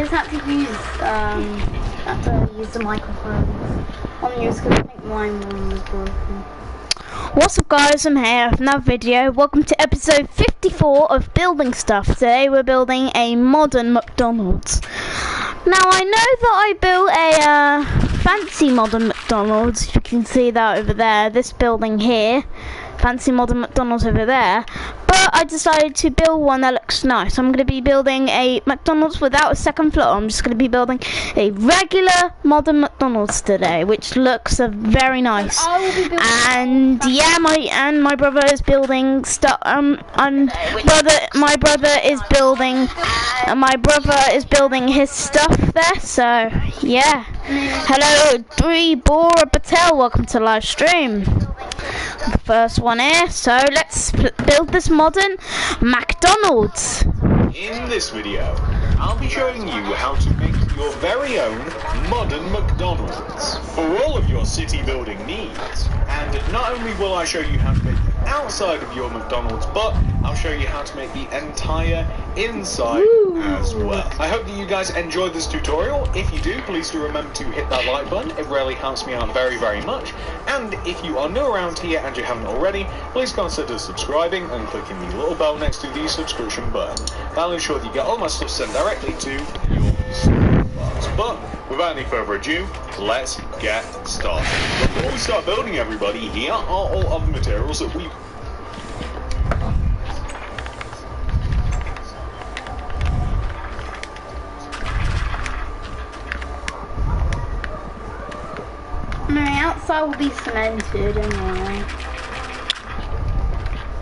just had to use the microphone on yours because I think mine was broken. What's up guys, I'm here with another video. Welcome to episode 54 of Building Stuff. Today we're building a modern McDonald's. Now I know that I built a fancy modern McDonald's. You can see that over there, this building here. Fancy modern McDonald's over there. But I decided to build one that looks nice. I'm going to be building a McDonald's without a second floor. I'm just going to be building a regular modern McDonald's today, which looks very nice. And yeah, my brother is building stuff. My brother is building his stuff there. So yeah. Hello, Bora Patel. Welcome to live stream. The first one here, so let's build this modern McDonald's. In this video, I'll be showing you how to make your very own modern McDonald's for all of your city building needs. And not only will I show you how to make the outside of your McDonald's, but I'll show you how to make the entire inside as well. I hope that you guys enjoyed this tutorial. If you do, please do remember to hit that like button. It really helps me out very, very much. And if you are new around here and you haven't already, please consider subscribing and clicking the little bell next to the subscription button. That'll ensure that you get all my stuff sent directly to your box. But without any further ado, let's get started. Before we start building, everybody, here are all of the materials that we... My outside will be cemented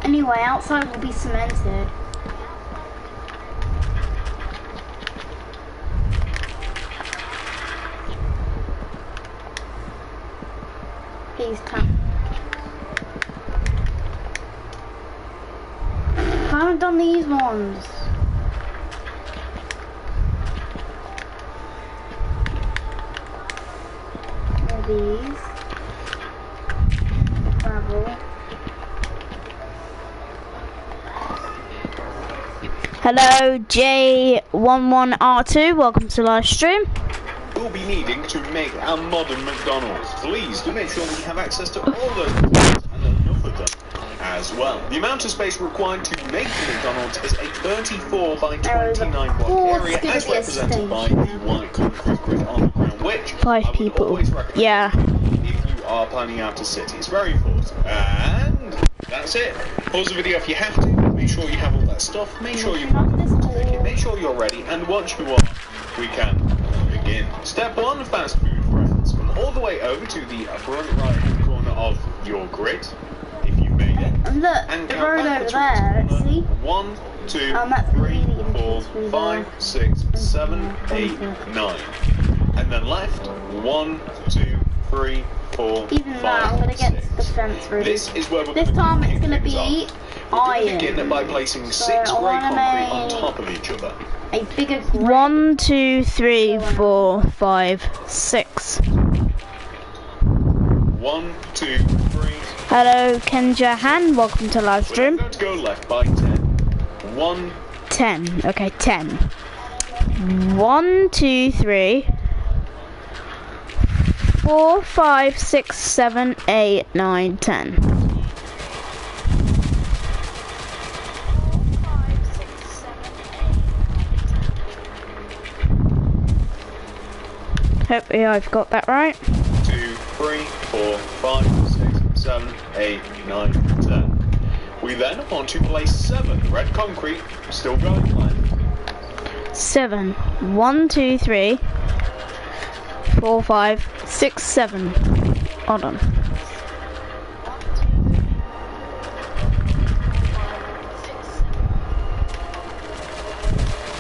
anyway. Outside will be cemented. Please come. I haven't done these ones. These. Gravel. Hello, J11R2. Welcome to live stream. We'll be needing to make our modern McDonald's. Please do make sure that you have access to all those materials and enough of them as well. The amount of space required to make the McDonald's is a 34 by 29 block area, as represented by the white concrete grid on the ground, which 5 people. Always recommend if you are planning out a city. It's very important. And that's it. Pause the video if you have to. Make sure you have all that stuff. Make sure you make sure you're ready. And once you are, we can begin. Step 1, fast food friends. Come all the way over to the front right hand corner of your grid, if you made it. And look, and the count road over backwards there, from see? 1, 2, that's 3, the 4, 5, 6, 7, 8, 9. And then left. 1, 2, 3, 4, Even 5, that, I'm gonna get 6. the fence ready. This is where we're This time it's gonna be iron. Begin by placing 6 I grey wanna concrete on make top of each other. a bigger 1, 2, 3, 4, 5, 6. 1, 2, 3. Hello, Kenja Han. Welcome to live We're stream. going to go left by 10. 1, 10. Okay, 10. 1, 2, 3, 4, 5, 6, 7, 8, 9, 10. Hopefully I've got that right. 2, 3, 4, 5, 6, 7, 8, 9, 10. We then want to place 7 red concrete, still going plan. 7. 1, 2, 3, 4, 5, 6, 7. Hold on.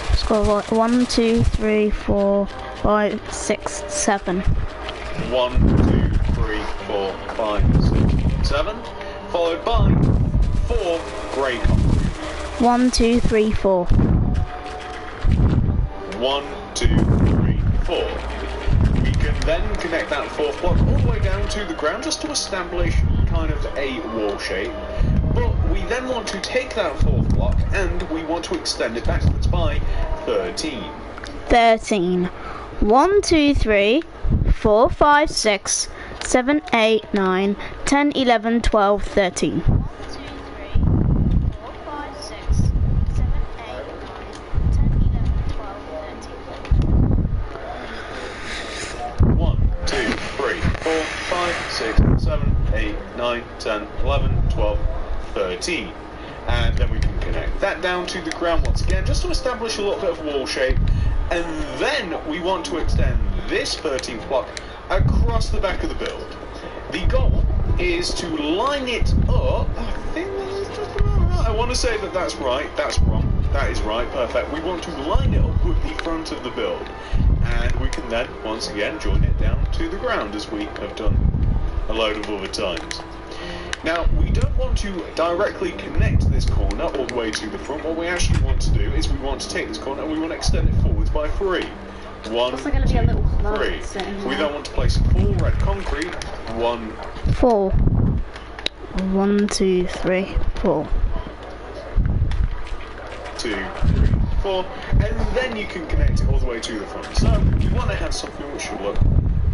Let's go 1, 2, 3, 4, 5, 6, 7. 1, 2, 3, 4, 5, 6, 7. Followed by 4 grey concrete. 1, 2, 3, 4. 1, 2, 3, 4. We can then connect that 4th block all the way down to the ground just to establish kind of a wall shape. But we then want to take that 4th block and we want to extend it backwards by 13. 13. 1, 2, 3, 4, 5, 6, 7, 8, 9, 10, 11, 12, 13. 1, 2, 3, 4, 5, 6, 7, 8, 9, 10, 11, 12, 13. 1, 2, 3, 4, 5, 6, 7, 8, 9, 10, 11, 12, 13. And then we can connect that down to the ground once again, just to establish a little bit of wall shape. And then we want to extend this 13th block across the back of the build. The goal is to line it up. I think that is just about right. I want to say that that's right. That's wrong. That is right. Perfect. We want to line it up with the front of the build. And we can then, once again, join it down to the ground as we have done a load of other times. Now, we don't want to directly connect this corner all the way to the front. What we actually want to do is we want to take this corner and we want to extend it forwards by 3. 1, 2, 3. We then want to place 4 red concrete. 1, 4. 1, 2, 3, 4. 2, 3, 4. And then you can connect it all the way to the front. So, you want to have something which should look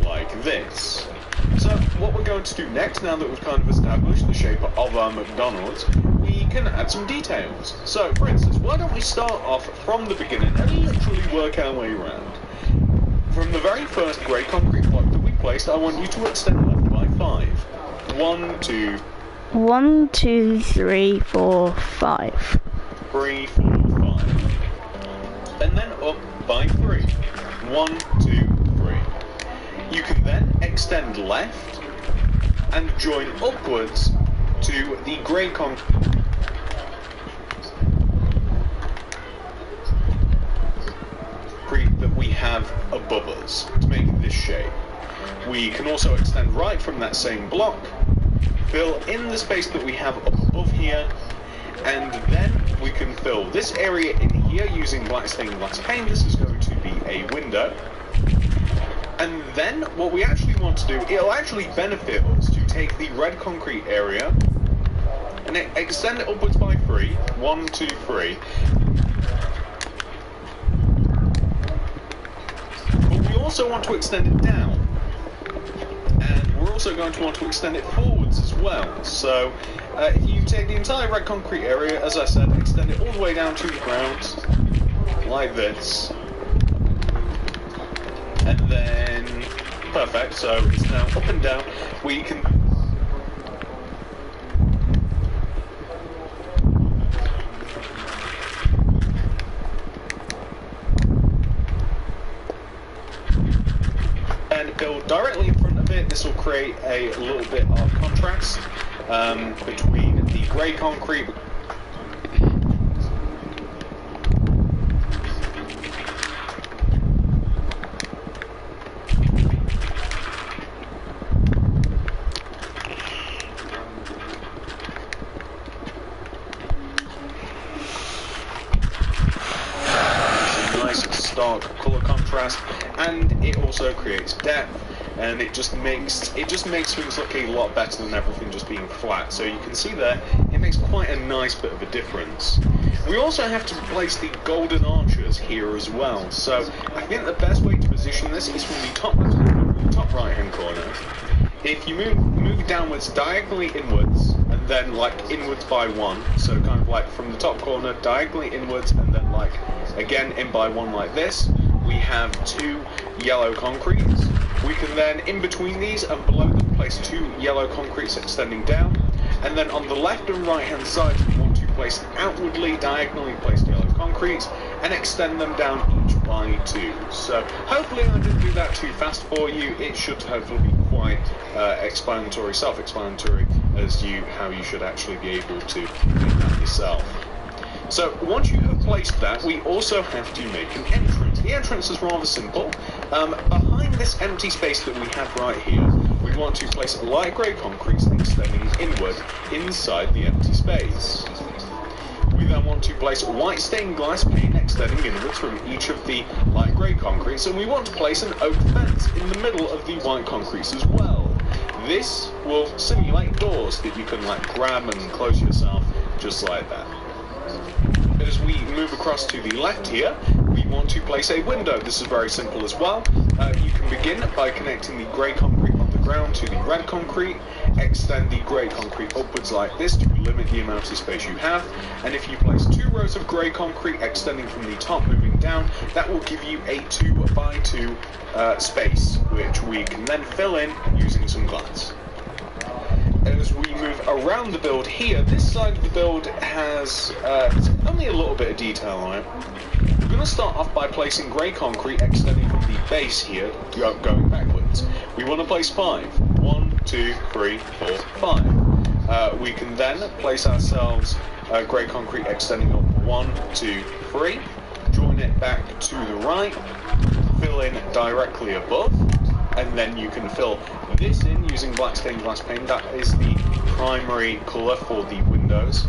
like this. So what we're going to do next, now that we've kind of established the shape of our McDonald's, we can add some details. So, for instance, why don't we start off from the beginning and literally work our way around. From the very first grey concrete block that we placed, I want you to extend left by 5. 1, 2... 1, 2, 3, 4, 5. 3, 4, 5. And then up by 3. 1, 2, 3. You can then extend left and join upwards to the grey concrete that we have above us to make this shape. We can also extend right from that same block, fill in the space that we have up above here, and then we can fill this area in here using black stained glass paint. This is going to be a window. And then what we actually want to do, it'll actually benefit us to take the red concrete area and extend it upwards by 3. 1, 2, 3. But we also want to extend it down. And we're also going to want to extend it forwards as well. So if you take the entire red concrete area, as I said, extend it all the way down to the ground, like this. And then, perfect, so it's now up and down. We can... and build directly in front of it. This will create a little bit of contrast between the grey concrete. Stark colour contrast, and it also creates depth, and it just makes things look a lot better than everything just being flat. So you can see there, it makes quite a nice bit of a difference. We also have to place the golden arches here as well. So I think the best way to position this is from the top right hand corner. If you move downwards diagonally inwards, and then like inwards by 1, so kind of like from the top corner diagonally inwards, and then like again in by 1 like this, we have 2 yellow concretes. We can then in between these and below them place 2 yellow concretes extending down, and then on the left and right hand side we want to place outwardly diagonally placed yellow concretes and extend them down each by 2. So hopefully I didn't do that too fast for you. It should hopefully be quite explanatory, self-explanatory as to how you should actually be able to do that yourself. So once you have placed that, we also have to make an entrance. The entrance is rather simple. Behind this empty space that we have right here, we want to place light grey concrete extending inward inside the empty space. We then want to place white stained glass paint extending inwards from each of the light grey concretes, and we want to place an oak fence in the middle of the white concretes as well. This will simulate doors that you can like grab and close yourself just like that. As we move across to the left here, we want to place a window. This is very simple as well. You can begin by connecting the grey concrete on the ground to the red concrete, extend the grey concrete upwards like this to limit the amount of space you have, and if you place 2 rows of grey concrete extending from the top moving down, that will give you a 2x2 space, which we can then fill in using some glass. As we move around the build here, this side of the build has only a little bit of detail on it. We're going to start off by placing grey concrete extending from the base here, going backwards. We want to place 5. 1, 2, 3, 4, 5. We can then place ourselves grey concrete extending up 1, 2, 3. Join it back to the right. Fill in directly above. And then you can fill this in using black stained glass paint. That is the primary colour for the windows.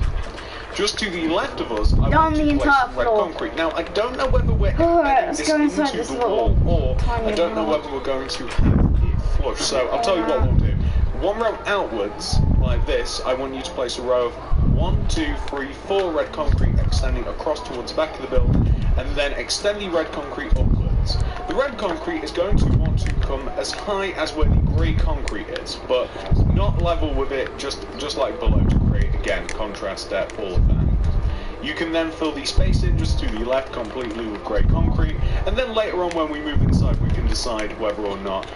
Just to the left of us, I want to place red concrete. Now, I don't know whether we're embedding this into the wall, or I don't know whether we're going to have it flush. So I'll tell you what we'll do. 1 row outwards, like this, I want you to place a row of 1, 2, 3, 4 red concrete extending across towards the back of the build, and then extend the red concrete upwards. The red concrete is going to want to come as high as where the grey concrete is, but not level with it, just like below, to create, again, contrast, depth, all of that. You can then fill the space in just to the left completely with grey concrete, and then later on when we move inside we can decide whether or not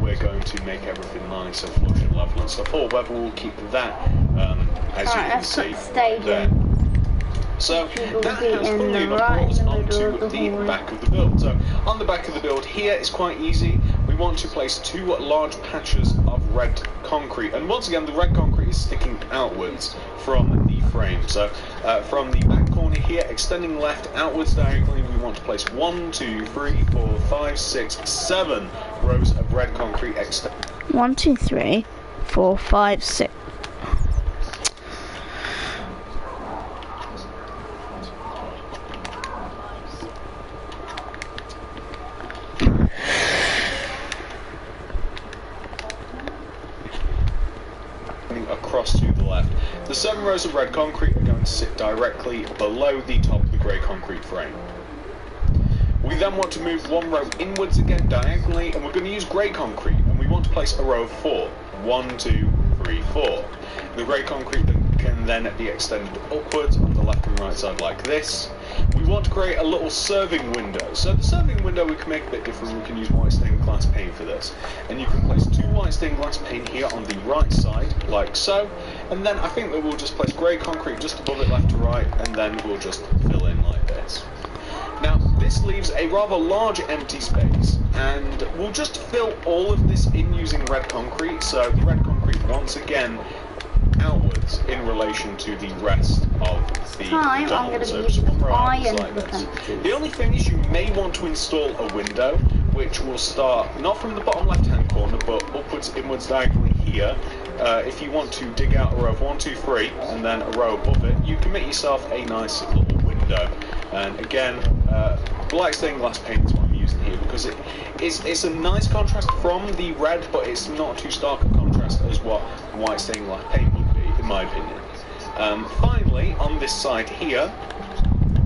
we're going to make everything nice and flush and level and stuff, or whether we'll keep that as you can see there. So that has fully enough brought us onto the back of the build. So on the back of the build here is quite easy. We want to place 2 large patches of red concrete, and once again the red concrete is sticking outwards from the frame. So from the back corner here, extending left outwards diagonally, we want to place 1, 2, 3, 4, 5, 6, 7 rows of red concrete extending. 1, 2, 3, 4, 5, 6. Across to the left. The 7 rows of red concrete are going to sit directly below the top of the grey concrete frame. We then want to move 1 row inwards again diagonally, and we're going to use grey concrete, and we want to place a row of 4. 1, 2, 3, 4. The grey concrete can then be extended upwards on the left and right side like this. We want to create a little serving window. So the serving window we can make a bit different. We can use white stained glass paint for this. And you can place 2 white stained glass paint here on the right side, like so. And then I think that we'll just place grey concrete just above it left to right, and then we'll just fill in like this. Now, this leaves a rather large empty space, and we'll just fill all of this in using red concrete. So the red concrete, once again, outwards in relation to the rest of the McDonald's. So just 1 row outwards like this. The only thing is you may want to install a window, which will start not from the bottom left hand corner, but upwards, inwards, diagonally here. If you want to dig out a row of 1, 2, 3, and then a row above it, you can make yourself a nice little window. And again, black stained glass paint is what I'm using here, because it's a nice contrast from the red, but it's not too stark a contrast as what white stained glass paint would be, in my opinion. Finally, on this side here,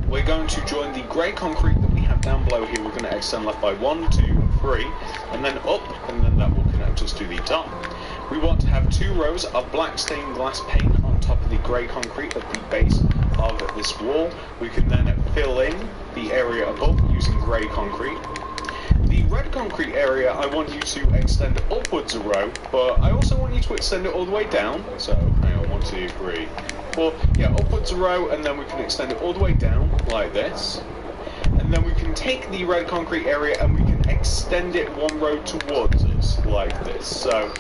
we're going to join the grey concrete that we have down below here. We're going to extend left by 1, 2, 3, and then up, and then that will connect us to the top. We want to have 2 rows of black stained glass paint on top of the grey concrete at the base of this wall. We can then fill in the area above using grey concrete. The red concrete area, I want you to extend upwards a row, but I also want you to extend it all the way down. So, hang on, 1, 2, 3, 4. Yeah, upwards a row, and then we can extend it all the way down like this. And then we can take the red concrete area and we can extend it 1 row towards us like this. So,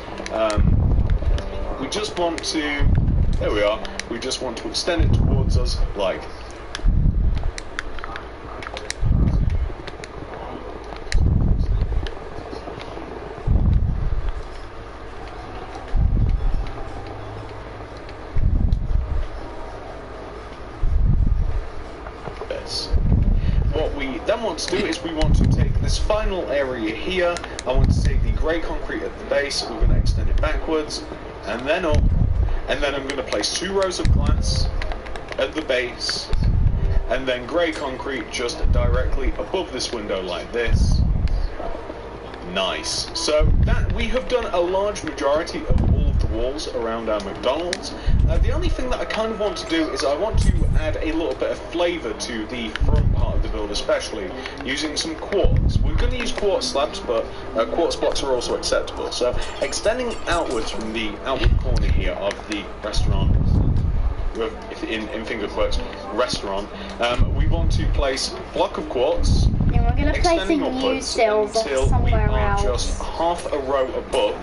we just want to, there we are, we just want to extend it towards us like this. What we then want to do is we want to take this final area here. I want to take the grey concrete at the base, we're going to extend it backwards and then up, and then I'm going to place 2 rows of glass at the base, and then grey concrete just directly above this window like this. Nice. So that we have done a large majority of all of the walls around our McDonald's. The only thing that I kind of want to do is I want to add a little bit of flavour to the front part of the build, especially using some quartz. We're going to use quartz slabs, but quartz blocks are also acceptable. So extending outwards from the outward corner here of the restaurant, in finger quotes, restaurant, we want to place a block of quartz. And we're going to place a new cells somewhere else. Just half a row above,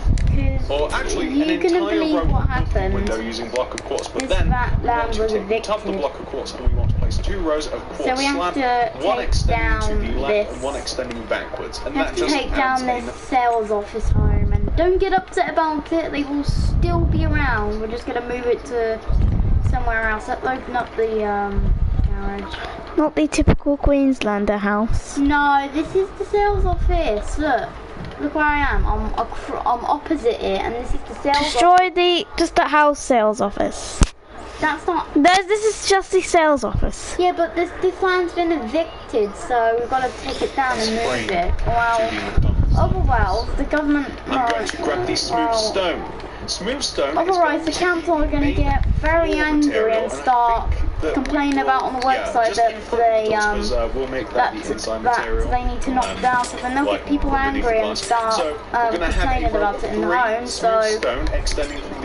or actually an entire row what above the window using block of quartz. But then we want to take the top of the block of quartz and we want to place 2 rows of quartz so we have slab, to one take extending to the left this. and one extending backwards. And We have that to just take adds down this sales office home, and don't get upset about it. They will still be around. We're just going to move it to somewhere else. Let's open up the garage. Not the typical Queenslander house. No, this is the sales office. Look where I am. I'm opposite it, and this is the sales office. Destroy just the house sales office. That's not. This is just the sales office. Yeah, but this land's been evicted, so we've got to take it down and move it. Otherwise, the government. I'm going to grab the smooth stone. Smooth stone. Otherwise, the council are going to get very angry and start complaining about on the website that they they need to knock down stuff, and they'll get people angry and start complaining about it in the home. So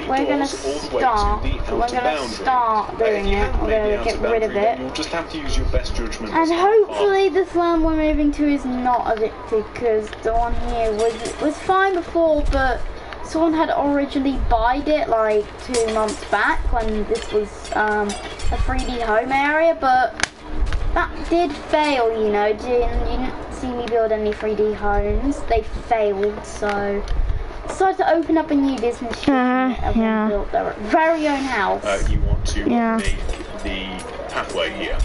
we're going to start doing it. We're going to get rid of it. You'll just have to use your best judgment. And hopefully this land we're moving to is not evicted, because the one here was fine before, but someone had originally buyed it like 2 months back when this was a 3D home area, but that did fail, you know. You didn't see me build any 3D homes. They failed, so decided to open up a new business unit and built their very own house. You want to make the pathway here.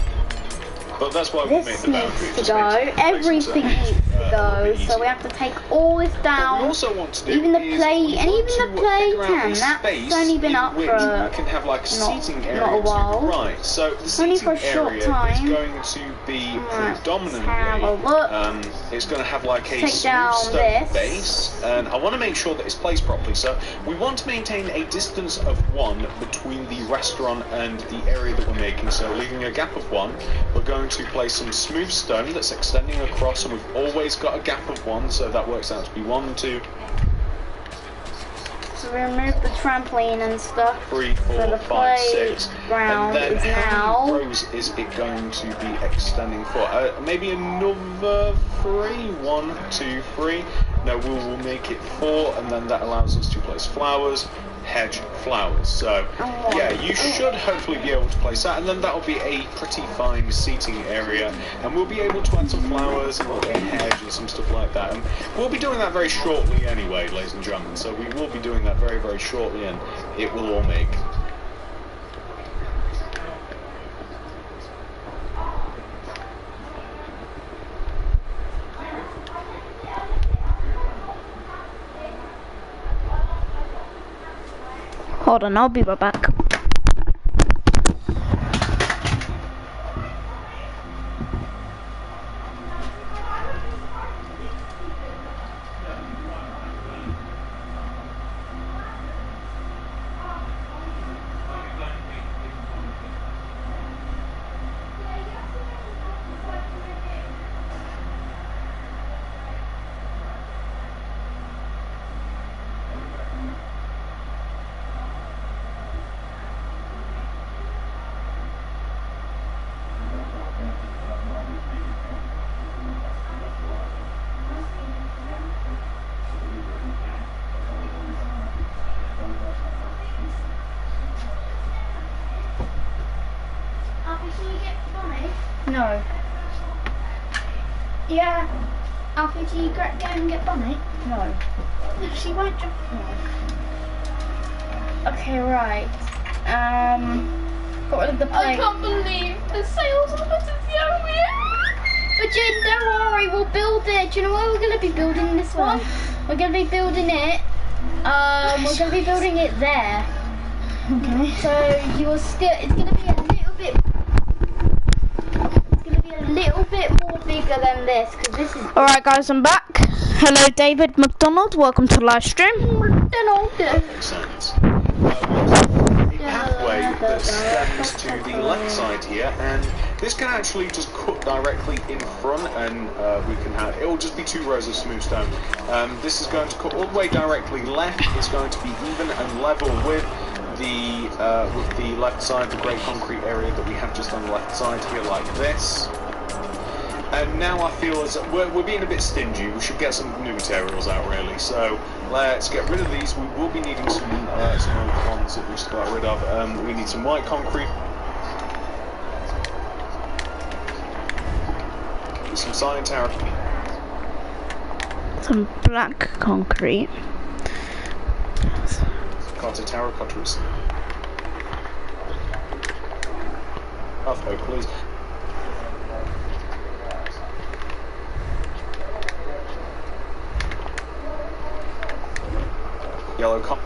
But that's why we made the boundary. Needs to go. Everything needs to go. So we have to take all this down. What we also want to do even the is play, and even the playpen. That's only been up for you can have like a seating area not a while. to the right. So the Only seating for a short area time. is going to be predominantly. Have a look. It's going to have like a Take smooth down stone this. base, and I want to make sure that it's placed properly. So we want to maintain a distance of 1 between the restaurant and the area that we're making. So leaving a gap of 1, we're going to place some smooth stone that's extending across, and we've always got a gap of 1, so that works out to be 1, 2. So we removed the trampoline and stuff. 3, 4, so the 5, 6. playground And then is how now. many rows is it going to be extending for? Maybe another 3. 1, 2, 3. No, we'll make it 4, and then that allows us to place flowers. Hedge flowers. So yeah, you should hopefully be able to place that, and then that'll be a pretty fine seating area, and we'll be able to add some flowers and a little hedge and some stuff like that, and we'll be doing that very shortly anyway, ladies and gentlemen. So we will be doing that very, very shortly, and it will all make. Hold on, I'll be right back. No. Yeah. Alfie, do you go and get Bonnie? No. She won't jump. No. Okay, right. Got rid of the plate. I can't believe the sales office is here. But Jen, don't worry, we'll build it. Do you know where we're going to be building this one? We're going to be building it. We're going to be building it there. Okay. So you will still. It's going to be a little bit. little bit more bigger than this, because this is... Alright guys, I'm back. Hello David McDonald, welcome to the live stream. Makes sense. Pathway that stems to the left side here, and this can actually just cut directly in front, and we can have, it will just be 2 rows of smooth stone. This is going to cut all the way directly left. It's going to be even and level with the left side, the grey concrete area that we have just on the left side here, like this. And now I feel as we're being a bit stingy. We should get some new materials out, really. So let's get rid of these. We will be needing some old ones that we just got rid of. We need some white concrete, some cyan tower, Some black concrete. Carter tower, cutters. Halfway, please. Yellow con.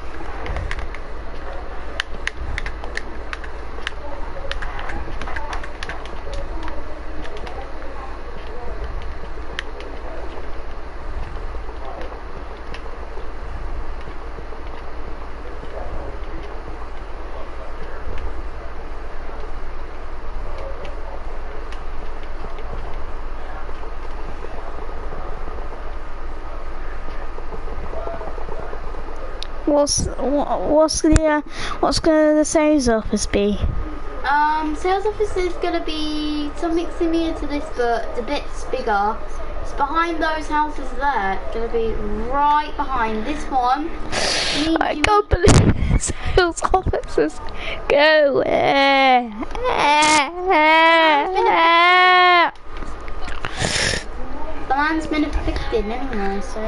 What's the sales office be? Sales office is gonna be something similar to this, but it's a bit bigger. It's behind those houses there. It's gonna be right behind this one. I can't believe sales offices go. The land's been evicted anyway, so.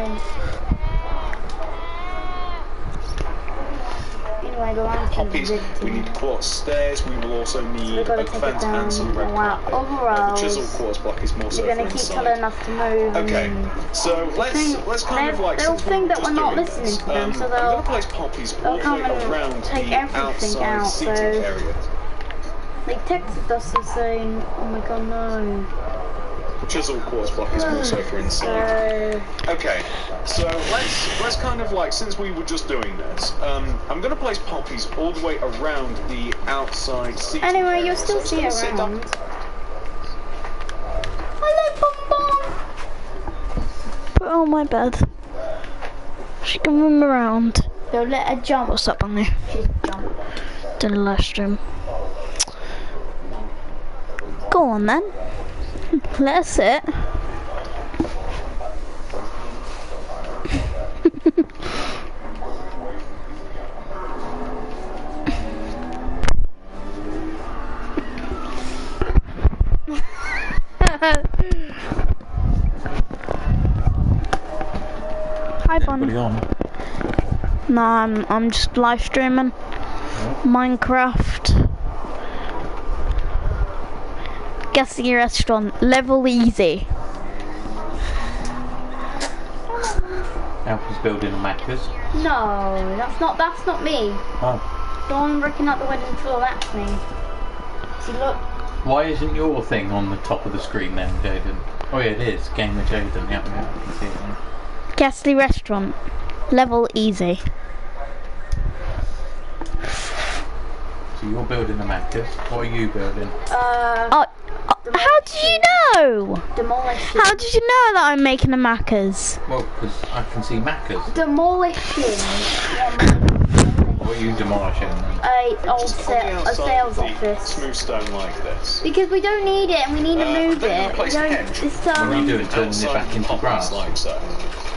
Anyway, the land's been Poppies. evicted. We need quartz stairs. We will also need a fence and some red carpet. Overall, The chisel quartz block is more so you're for gonna keep inside. telling us to move. Okay, and so let's kind of like, they'll since think we're that just we're not doing listening this, to them, so I'm they'll going to place poppies all the come way and around take the everything outside out, seating so- area. They texted us and saying, "Oh my god, no." Chisel quartz block is more so for inside. Okay, so let's kind of like, since we were just doing this, I'm going to place poppies all the way around the outside seating Anyway, area. you'll still So see it's gonna sit around. up- Hello, Bonbon! Put her on my bed. She can roam around. Don't let her jump. What's up on there? She's jump. Did a live stream. Go on then. Let us sit. Hi, Bonnie. No, I'm just live streaming Minecraft. Guessing restaurant, level easy. Alfie's building a Macca's. No, that's not me. Oh. The one working out the wooden floor, that's me. See, look. Why isn't your thing on the top of the screen then, Jaden? Oh yeah, it is. Game with Jaden. Yeah, I can see it now. Ghastly restaurant, level easy. So you're building a Macca's. What are you building? How did you know? Demolishing. How did you know that I'm making a Macca's? Well, because I can see Macca's. Demolishing. What are you demolishing then? Just on the A outside sales of the office. smooth stone like this. Because we don't need it and we need to I'm move gonna it. place a hedge. It's, What are you doing? Turning it Outside back into poppies grass? like so.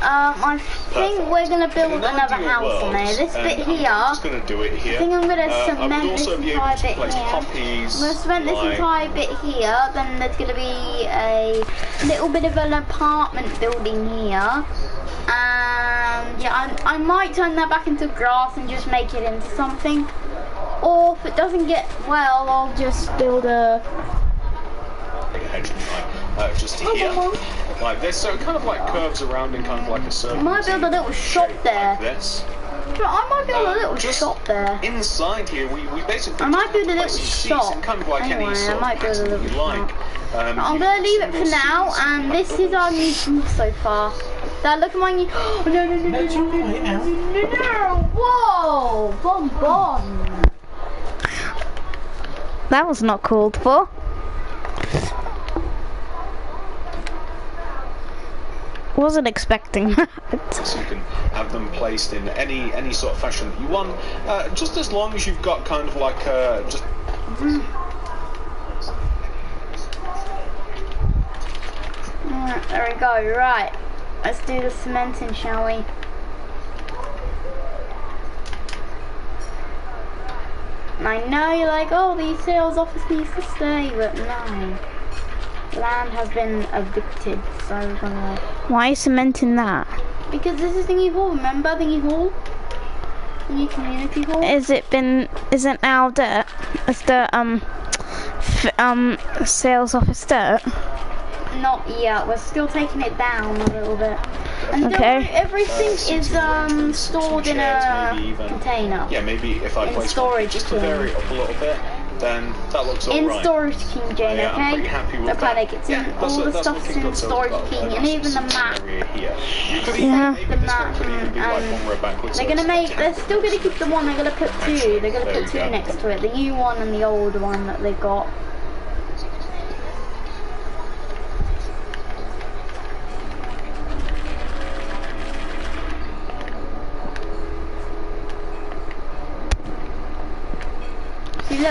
I think we're gonna build In an another ideal house world, on there. This and bit I'm here. just going to do it here. I think I'm gonna I would cement this also be able entire to bit place here. poppies. I'm gonna cement this like, entire bit here. Then there's gonna be a little bit of an apartment building here. And yeah, I might turn that back into grass and just make it into something. Or if it doesn't get well, I'll just build a hedge just to here, like this. So it kind of like curves around in kind of like a circle. I might build a little shop there. Like this. I might build a little Just shop there. Inside here, we basically I might build a place little some seats shop. and kind of like Anyway, any I sort might of build a pattern little you like. shop. I'm gonna leave it for now, and this is our new so far. Dad, look at my new. Oh, no, no, no, no, That's no, all right, Al. no, no! Whoa, bonbon. That was not called for. Wasn't expecting that. So you can have them placed in any sort of fashion that you want, just as long as you've got kind of like just. There we go. Right, let's do the cementing, shall we? And I know you're like, oh, the sales office needs to stay, but no. Land has been evicted, so we're gonna. Why are you cementing that? Because this is Thingy Hall, remember Thingy Hall? The new community hall? Is it now dirt? Is the sales office dirt? Not yet, we're still taking it down a little bit. And Okay. everything is stored in a container. Yeah, maybe if I In place storage one just to king. vary it up a little bit, then that looks In alright. storage king, Jane, Yeah, I'm okay? pretty happy with Look that. like it's in that's- all the that's stuff's looking in good, so storage we've got king, a and nice even the sitting map. area here. You could Yeah. even, maybe The this map, one could even be like one row backwards. They're so gonna it's make. They're still gonna keep the one. They're gonna put two. They're gonna There put we two go. next to it. The new one and the old one that they got. See, look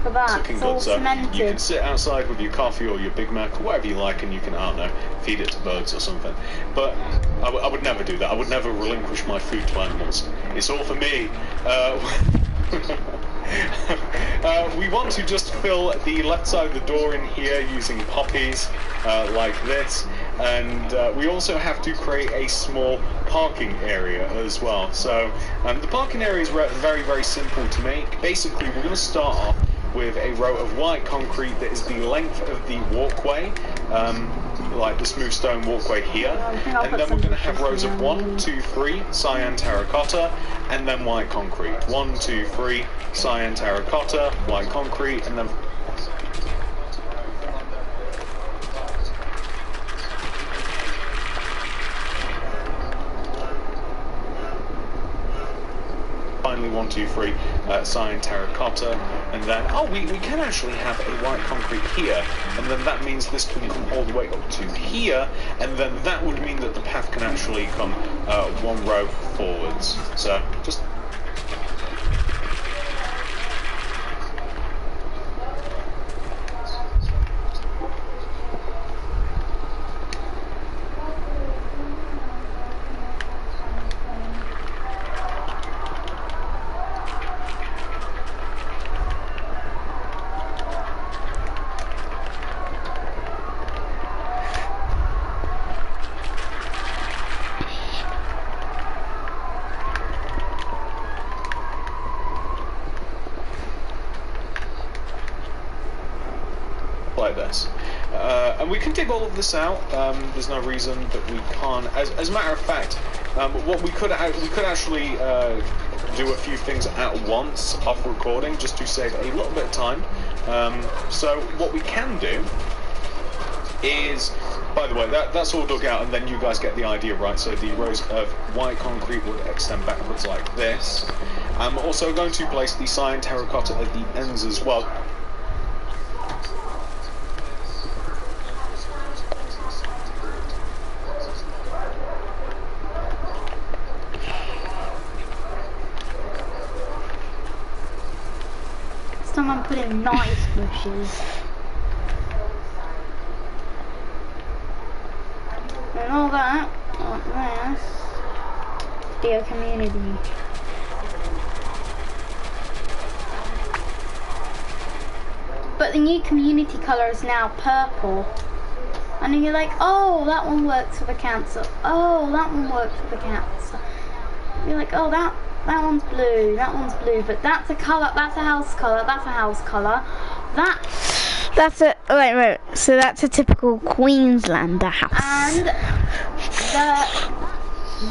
at that. looking It's all good, so cemented. you can sit outside with your coffee or your Big Mac or whatever you like, and you can, I don't know, feed it to birds or something. But I would never do that. I would never relinquish my food to animals. It's all for me. We want to just fill the left side of the door in here using poppies like this, and we also have to create a small parking area as well. So the parking area is very, very simple to make. Basically, we're going to start off with a row of white concrete that is the length of the walkway, like the smooth stone walkway here, I'll and put then some we're going to have bushes rows of around 1, 2, 3 cyan terracotta, and then white concrete. 1, 2, 3 cyan terracotta, white concrete, and then finally 1, 2, 3 cyan terracotta, and then we can actually have a white concrete here, and then that means this can come all the way up to here, and then that would mean that the path can actually come one row forwards. So just like this. And we can dig all of this out. There's no reason that we can't. As a matter of fact, what we could actually do a few things at once off recording, just to save a little bit of time. So what we can do is, by the way, that's all dug out, and then you guys get the idea, right? So the rows of white concrete would extend backwards like this. I'm also going to place the cyan terracotta at the ends as well. Someone put in nice bushes. And all that, like this, be a community. But the new community colour is now purple. And then you're like, oh, that one works for the council. Oh, that one works for the council. You're like, oh, that one's blue, that one's blue, but that's a colour, that's a house colour, that's a house colour. That's a wait. So that's a typical Queenslander house. And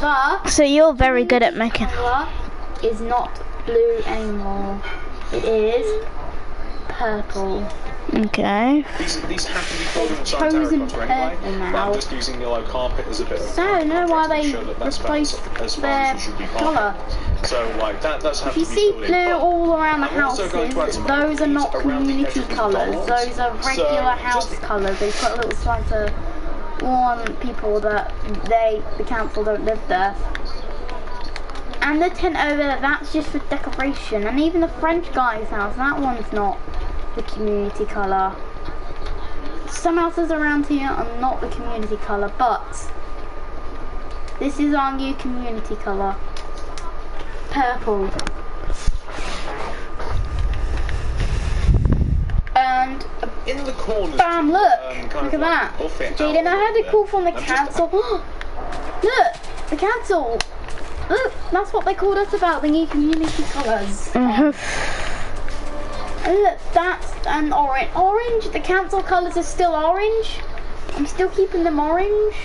the So you're very good at making. colour is not blue anymore. It is purple. Okay. These have to be filled in with cyan Chosen terracotta anyway, purple but now. I'm just using yellow carpet as a bit of So, know why contrast they to show that that's replaced as far their as you should be colour? carpet. So like that's how If you to be see filled in. blue But all around the I'm also houses, going to add some those are not trees around the edge community of colours. McDonald's. Those are So, regular house just- colours. They put a little sign to warn people that the council don't live there. And the tent over there, that's just for decoration. And even the French guy's house, that one's not the community colour. Some houses around here are not the community colour, but this is our new community colour. Purple. And in the corners. bam, look! Kind Look of at like that. buff it Jaden, I out had a a call from the bit. council. Look! The council! Look, that's what they called us about, the new community colours. And look, that's an orange. Orange, the council colours are still orange. I'm still keeping them orange.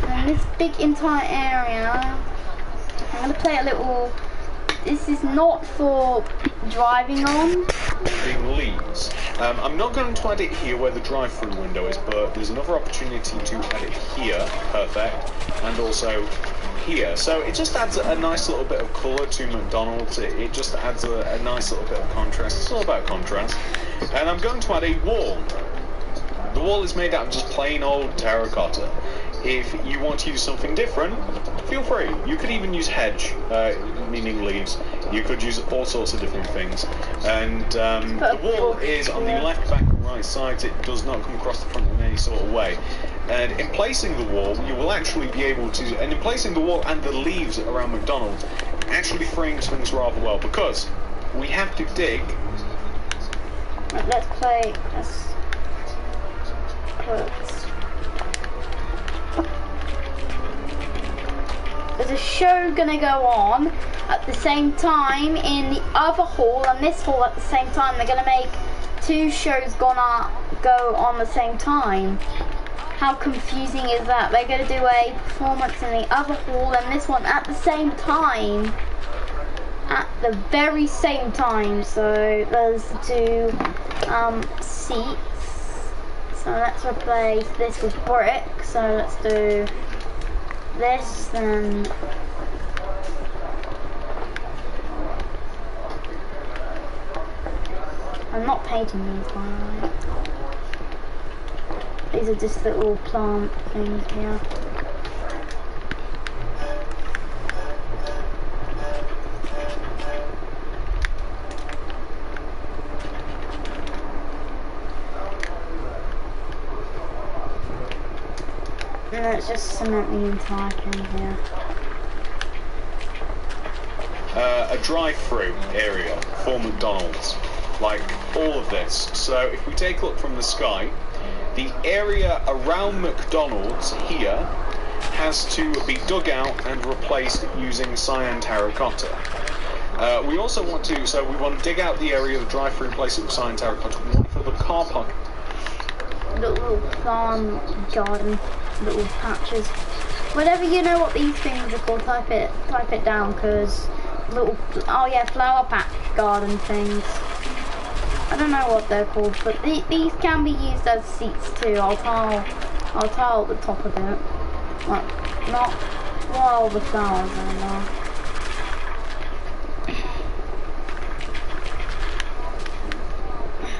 And this big entire area, I'm going to play a little, this is not for driving on. The leaves. I'm not going to add it here where the drive-through window is, but there's another opportunity to add it here, perfect, and also here. So it just adds a nice little bit of colour to McDonald's. It just adds a nice little bit of contrast. It's all about contrast. And I'm going to add a wall. The wall is made out of just plain old terracotta. If you want to use something different, feel free. You could even use hedge, meaning leaves. You could use all sorts of different things. And the wall is on the left, back, and right sides. It does not come across the front in any sort of way. And in placing the wall, you will actually be able to, and in placing the wall and the leaves around McDonald's, actually frames things rather well, because we have to dig. Let's play. Let's put. There's a show gonna go on at the same time in the other hall and this hall at the same time. They're gonna make two shows gonna go on the same time. How confusing is that? They're gonna do a performance in the other hall and this one at the same time. At the very same time. So there's two seats. So let's replace this with brick. So let's do this and I'm not painting these, by the way. These are just little plant things here. And let's just cement the entire thing here. A drive-through area for McDonald's, like all of this. So if we take a look from the sky, the area around McDonald's here has to be dug out and replaced using cyan terracotta. We also want to, so we want to dig out the area of the drive-through and place it with cyan terracotta. We want for the car park. Little farm garden, little patches. Whatever you know what these things are called, type it down, because little, oh yeah, flower patch garden things. I don't know what they're called, but these can be used as seats too. I'll tile the top of it. Like, not while the flowers are there.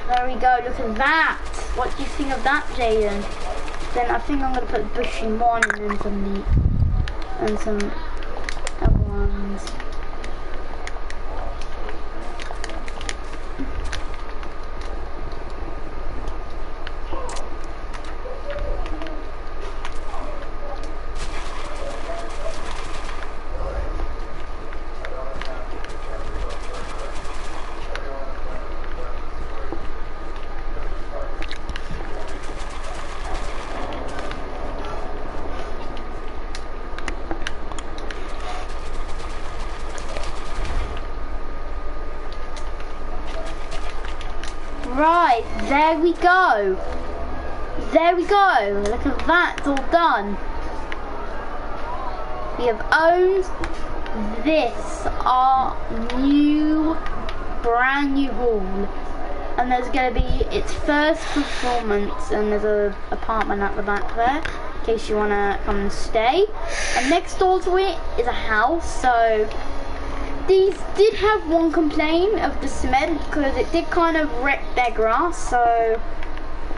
There we go, look at that! What do you think of that, Jaden? Then I think I'm going to put bush in one and then some meat. And some other ones. Right, there we go. There we go. Look at that, it's all done. We have owned this, our new, brand new hall. and there's going to be its first performance, and there's a apartment at the back there in case you want to come and stay. And next door to it is a house. So these did have one complaint of the cement, because it did kind of wreck their grass. So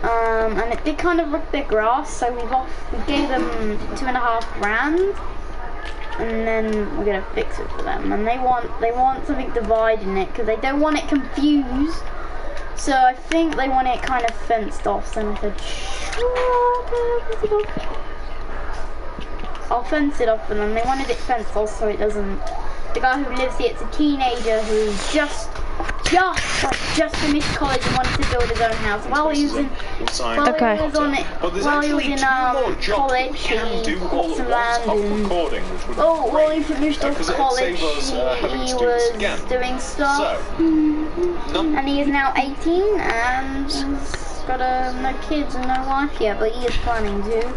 and it did kind of wreck their grass, so we gave them $2.5 grand, and then we're gonna fix it for them. And they want something dividing it, because they don't want it confused. So I think they want it kind of fenced off. So I said, sure, I'll fence it off for them. They wanted it fenced off so it doesn't. The guy who lives here, it's a teenager who just finished college and wanted to build his own house. While he was in college, he bought some land, and while he finished off college, he was doing stuff, and he is now 18 and he's got no kids and no wife yet, but he is planning to.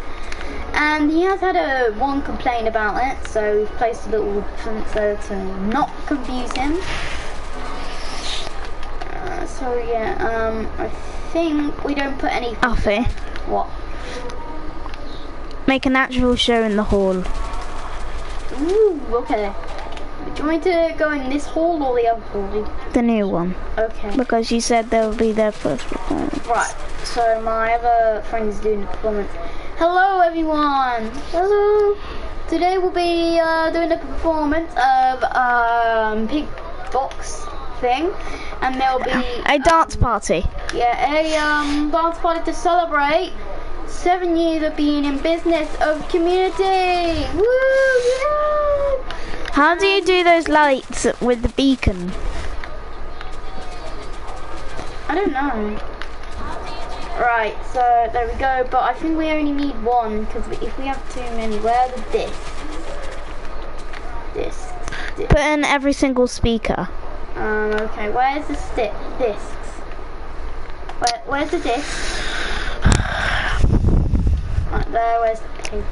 And he has had one complaint about it, so we've placed a little fence there to not confuse him. So yeah, I think we don't put any. Alfie. What? Make a natural show in the hall. Ooh, okay. Do you want me to go in this hall or the other hall? The new one. Okay. Because you said they'll be their first performance. Right. So my other friend is doing the performance. Hello everyone. Hello. Today we'll be doing a performance of pig box thing, and there'll be a dance party. Yeah, a dance party to celebrate 7 years of being in business of community. Woo! Yeah! How do you do those lights with the beacon? I don't know. Right, so there we go. But I think we only need one, because if we have too many, where are the discs? Discs. Put in every single speaker. Okay, where's the discs? Where's the discs? Right there, where's the pig?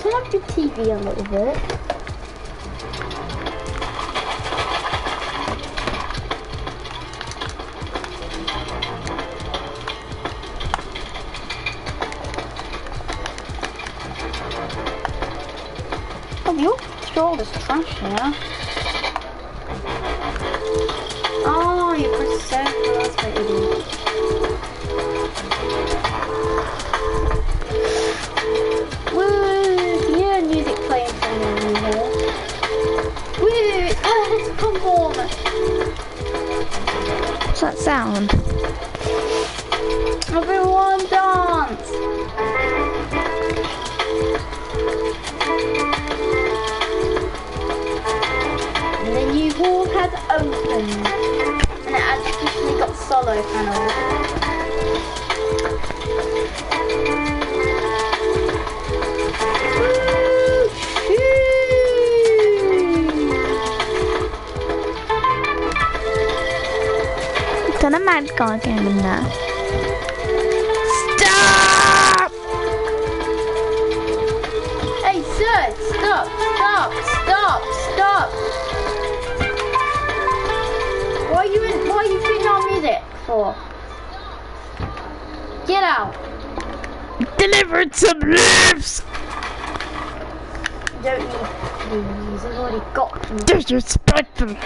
Turn up your TV a little bit. Oh, you throw all this trash here. Oh, you press circle, that's what you do. Music playing from here. Woo! Oh, let's perform! What's that sound? Everyone dance! And the new hall has opened. And it actually got solo panels. Turn a mad guy game in there. Stop! Hey, sir! Stop! Stop! Stop! Stop! What are you putting on music for? Get out! Delivered some lives! You don't need these. I've already got them. Disrespectful.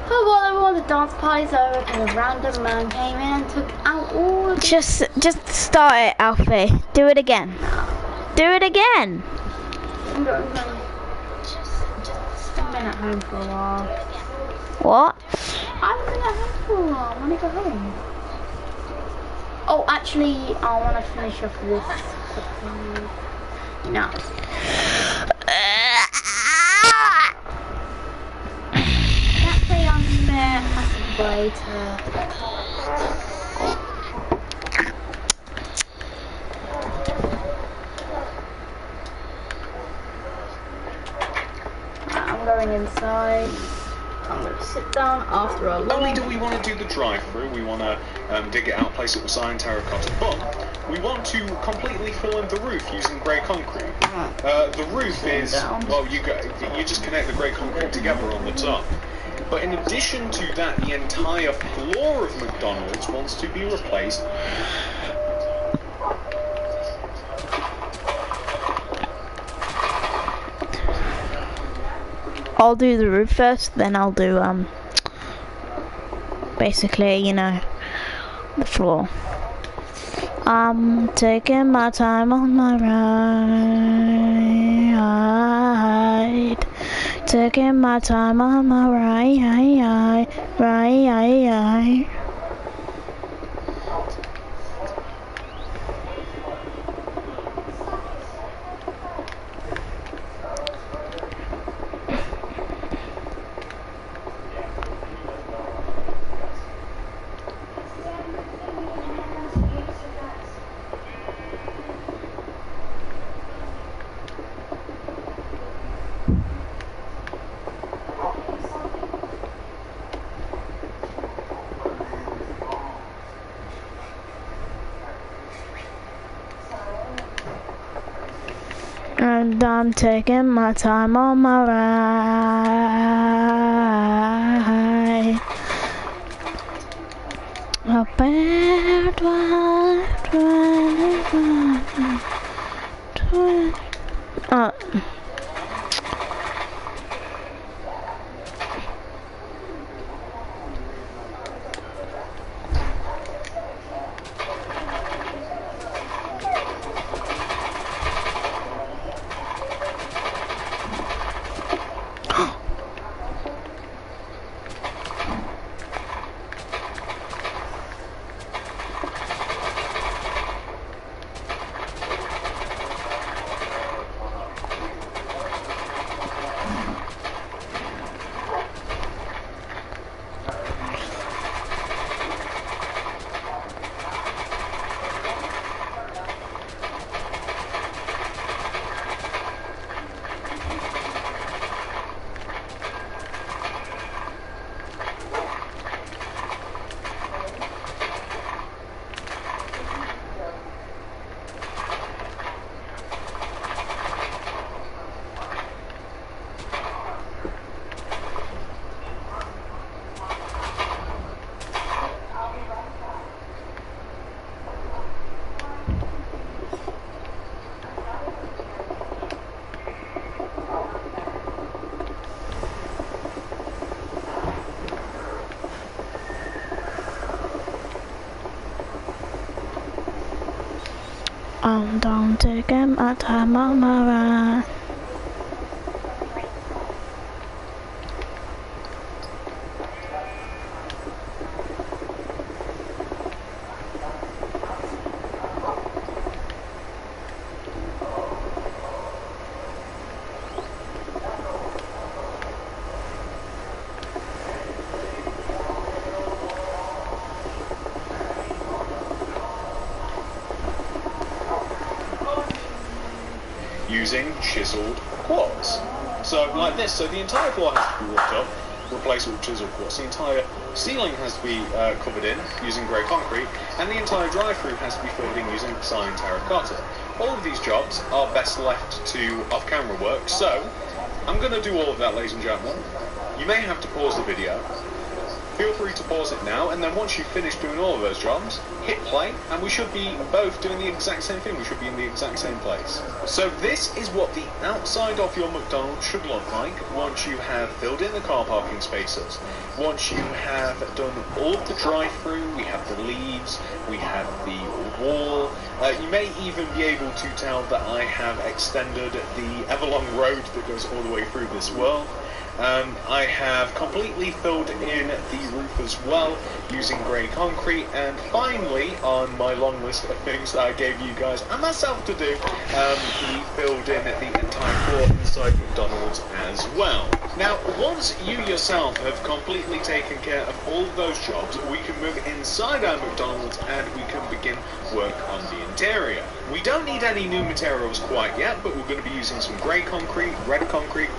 Oh well, everyone, the dance party's over because a random man came in and took out all of the... Just start it, Alfie. Do it again. Do it again. Just I've been at home for a while. What? I've been at home for a while. I want to go home. Oh, actually, I want to finish off this quickly. No. That's a unfair way to... I'm going inside. I'm going to sit down after a Not long... only do we want to do the drive-through, we want to dig it out, place it with cyan terracotta, but we want to completely fill in the roof using grey concrete. The roof is, well, you just connect the grey concrete together on the top. But in addition to that, the entire floor of McDonald's wants to be replaced. I'll do the roof first, then I'll do basically, you know, the floor. I'm taking my time on my ride. Taking my time on my ride. And I'm taking my time on my ride. A bad one. I'm down taking my time on my ride. Using chiseled quartz. So like this, so the entire floor has to be roughed up, replaced with chiseled quartz. The entire ceiling has to be covered in using grey concrete, and the entire drive-through has to be filled in using cyan terracotta. All of these jobs are best left to off-camera work, so I'm going to do all of that, ladies and gentlemen. You may have to pause the video. Feel free to pause it now, and then once you've finished doing all of those jobs, hit play, and we should be both doing the exact same thing. We should be in the exact same place. So this is what the outside of your McDonald's should look like once you have filled in the car parking spaces. Once you have done all of the drive-through, we have the leaves, we have the wall. You may even be able to tell that I have extended the everlong road that goes all the way through this world. I have completely filled in the roof as well using grey concrete, and finally, on my long list of things that I gave you guys and myself to do, we filled in the entire floor inside McDonald's as well. Now, once you yourself have completely taken care of all of those jobs, we can move inside our McDonald's and we can begin work on the interior. We don't need any new materials quite yet, but we're going to be using some grey concrete, red concrete,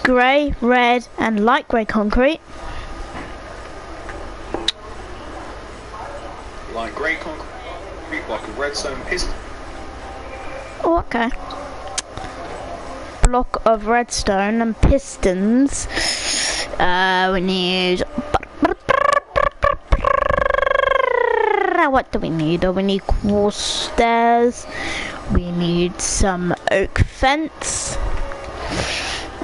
grey, red and light grey concrete. Light grey concrete, block of redstone, piston. Oh, okay. Block of redstone and pistons. We need... What do we need? Oh, we need quartz stairs. We need some oak fence.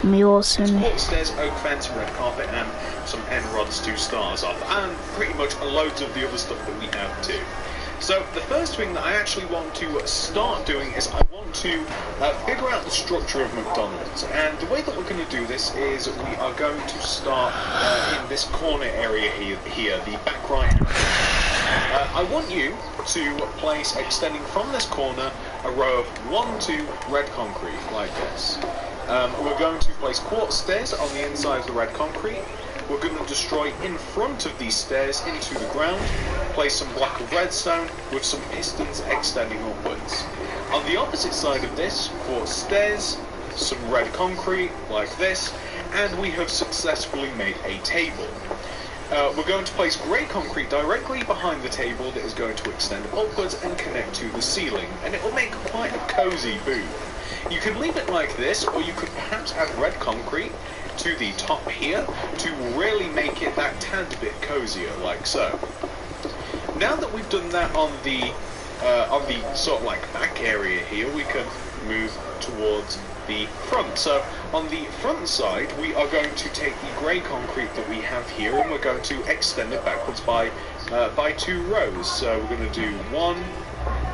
We also need... Quartz stairs, oak fence, red carpet, and some end rods to start us off. And pretty much loads of the other stuff that we have too. So the first thing that I actually want to start doing is I want to figure out the structure of McDonald's. And the way that we're going to do this is we are going to start in this corner area here, the back right hand. I want you to place, extending from this corner, a row of 1, 2 red concrete like this. We're going to place quartz stairs on the inside of the red concrete. We're going to destroy in front of these stairs into the ground, place some block of redstone with some pistons extending upwards. On the opposite side of this, quartz stairs, some red concrete like this, and we have successfully made a table. We're going to place grey concrete directly behind the table that is going to extend upwards and connect to the ceiling, and it will make quite a cosy booth. You could leave it like this, or you could perhaps add red concrete to the top here to really make it that tad bit cozier, like so. Now that we've done that on the sort of like back area here, we can move towards the front. So on the front side, we are going to take the grey concrete that we have here, and we're going to extend it backwards by 2 rows. So we're going to do 1.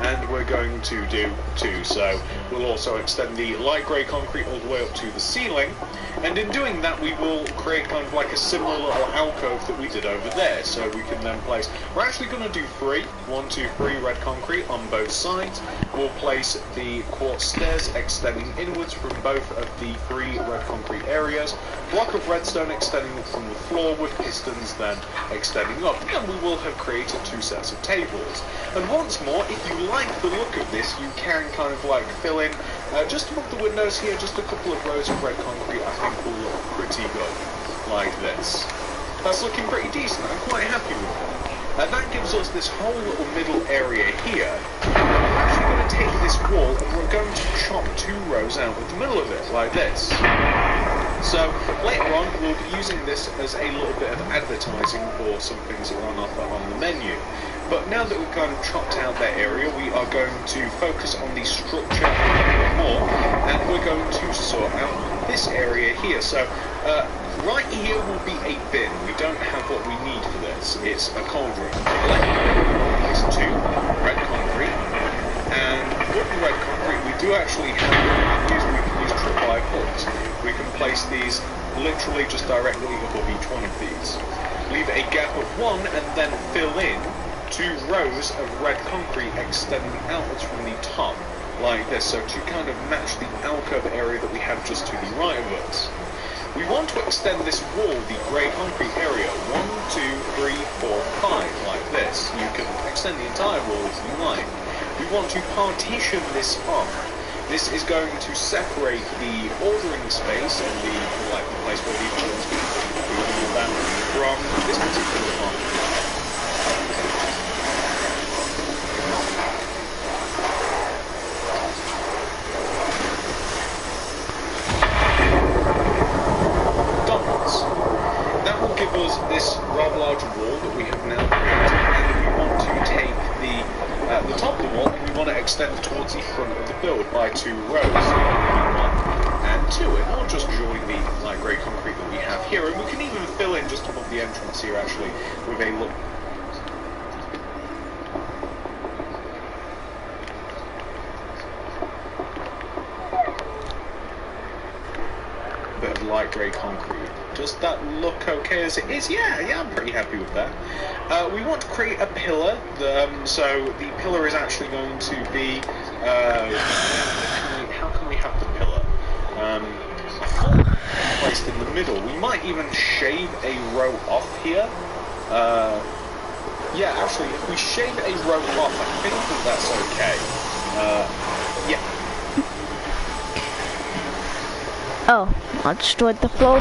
And we're going to do 2, so we'll also extend the light grey concrete all the way up to the ceiling, and in doing that we will create kind of like a similar little alcove that we did over there, so we can then place, we're actually going to do 3, 1, 2, 3 red concrete on both sides. We'll place the quartz stairs extending inwards from both of the 3 red concrete areas, block of redstone extending up from the floor with pistons then extending up, and we will have created 2 sets of tables. And once more, if you like the look of this, you can kind of like fill in just above the windows here, just a couple of rows of red concrete. I think will look pretty good, like this. That's looking pretty decent. I'm quite happy with that. And that gives us this whole little middle area here. We're actually going to take this wall and we're going to chop 2 rows out of the middle of it, like this. So later on, we'll be using this as a little bit of advertising for some things that are on offer on the menu. But now that we've kind of chopped out that area, we are going to focus on the structure a little bit more, and we're going to sort out this area here. So right here will be a bin. We don't have what we need for this. It's a cauldron. Place 2 red concrete, and with the red concrete, we do actually have we can use tripwire hooks. We can place these literally just directly above each one of these. Leave a gap of 1, and then fill in 2 rows of red concrete extending outwards from the top, like this, so to kind of match the alcove area that we have just to the right of us. We want to extend this wall, the grey concrete area, 1, 2, 3, 4, 5, like this. You can extend the entire wall if you like. We want to partition this off. This is going to separate the ordering space and the place where the items can be that from this particular part. This rather large wall that we have now created, and we want to take the top of the wall and we want to extend it towards the front of the build by 2 rows, 1 and 2, and we'll just join the light grey concrete that we have here, and we can even fill in just above the entrance here actually with a look. Bit of light grey concrete. Does that look okay as it is? Yeah, I'm pretty happy with that. We want to create a pillar. So the pillar is actually going to be... how can we have the pillar? Placed in the middle. We might even shave a row off here. Yeah, actually, if we shave a row off, I think that that's okay. Yeah. Oh, I destroyed the floor.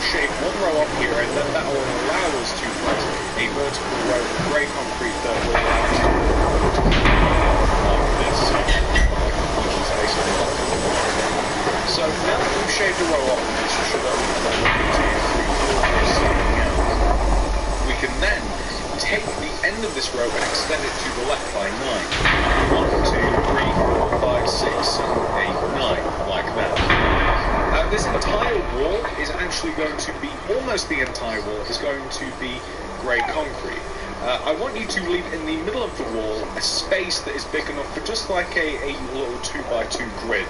Shape one row up here, and then that will allow us to place a vertical row of grey concrete that will allow us to like this, which is basically like this. So now that we've shaped a row up, this should only have 1, 2, 3, 4, 5, 6 we can then take the end of this row and extend it to the left by 9. 1, 2, 3, 4, 5, 6, 7, 8, 9, like that. This entire wall is actually going to be, almost the entire wall is going to be grey concrete. I want you to leave in the middle of the wall a space that is big enough for just like a little 2x2 grid,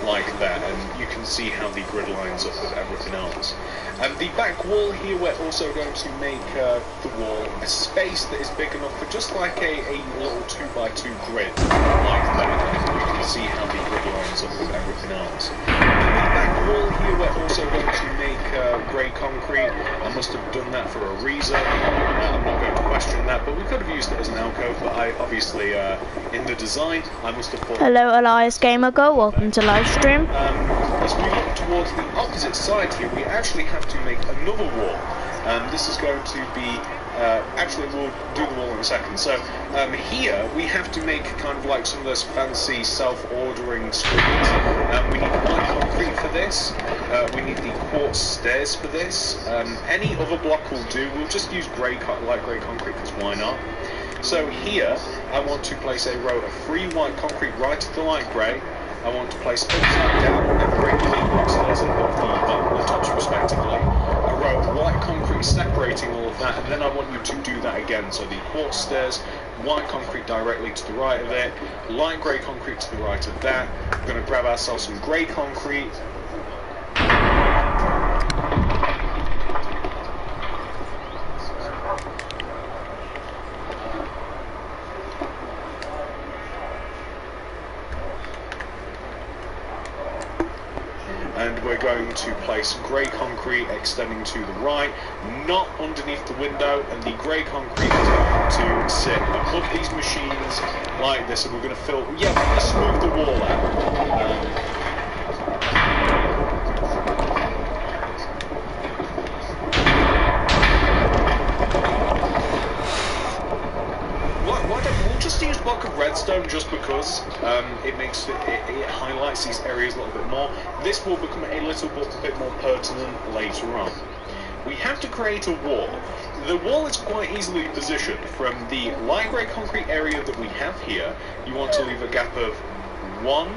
like that, and you can see how the grid lines up with everything else. The back wall here, we're also going to make the wall a space that is big enough for just like a little 2x2 grid, like that, and you can see how the grid lines up with everything else. The back wall here, we're also going to make grey concrete. I must have done that for a reason. I'm not going to question that, but we could have used it as an alcove, but I obviously, in the design, I must have thought... Hello, Elias Gamer Girl, welcome to live stream. As we look towards the opposite side here, we actually have to make another wall. This is going to be, actually we'll do the wall in a second. So here we have to make kind of like some of those fancy self-ordering screens. We need white concrete for this. We need the quartz stairs for this. Any other block will do. We'll just use light grey concrete because why not? So here I want to place a row of 3 white concrete right to the light grey. I want to place upside down and regularly block stairs above the tops respectively. A row of white concrete separating all of that, and then I want you to do that again. So the quartz stairs, white concrete directly to the right of it, light grey concrete to the right of that. We're going to grab ourselves some grey concrete. And we're going to place grey concrete extending to the right, not underneath the window, and the grey concrete is going to sit above these machines like this, and we're going to fill, we're going to smooth the wall out. We'll just use block of redstone just because it makes it highlights these areas a little bit more. This will become a little bit more pertinent later on. We have to create a wall. The wall is quite easily positioned from the light grey concrete area that we have here. You want to leave a gap of 1,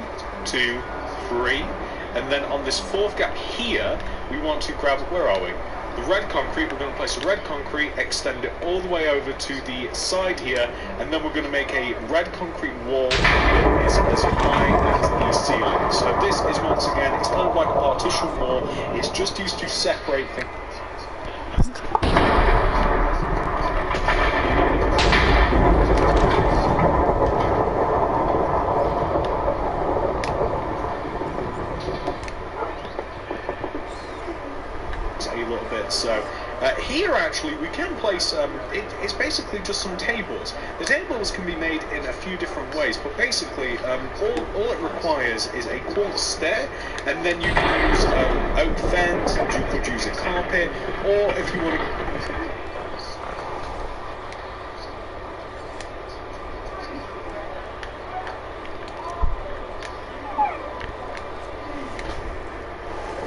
2, 3, and then on this 4th gap here, we want to grab, where are we? The red concrete, we're going to place a red concrete, extend it all the way over to the side here, and then we're going to make a red concrete wall that is as high as the ceiling. So this is, once again, it's kind of like a partition wall. It's just used to separate things. So here actually we can place, it's basically just some tables. The tables can be made in a few different ways, but basically all it requires is a quartz stair, and then you can use oak fence, you could use a carpet, or if you want to...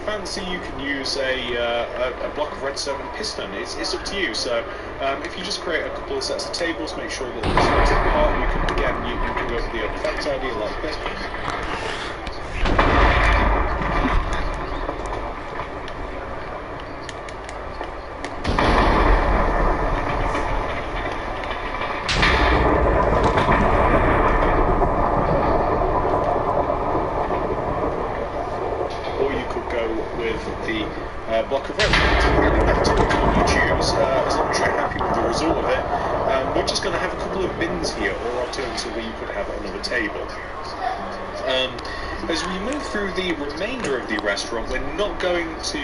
fancy, you can use a block of redstone and piston. It's up to you. So if you just create a couple of sets of tables, make sure that it's apart. You can again you can go for the open fence idea like this. Block of redstone. Really matter which one you choose, as long as you're happy with the result of it. We're just going to have a couple of bins here, or alternatively you could have another table. as we move through the remainder of the restaurant, we're not going to,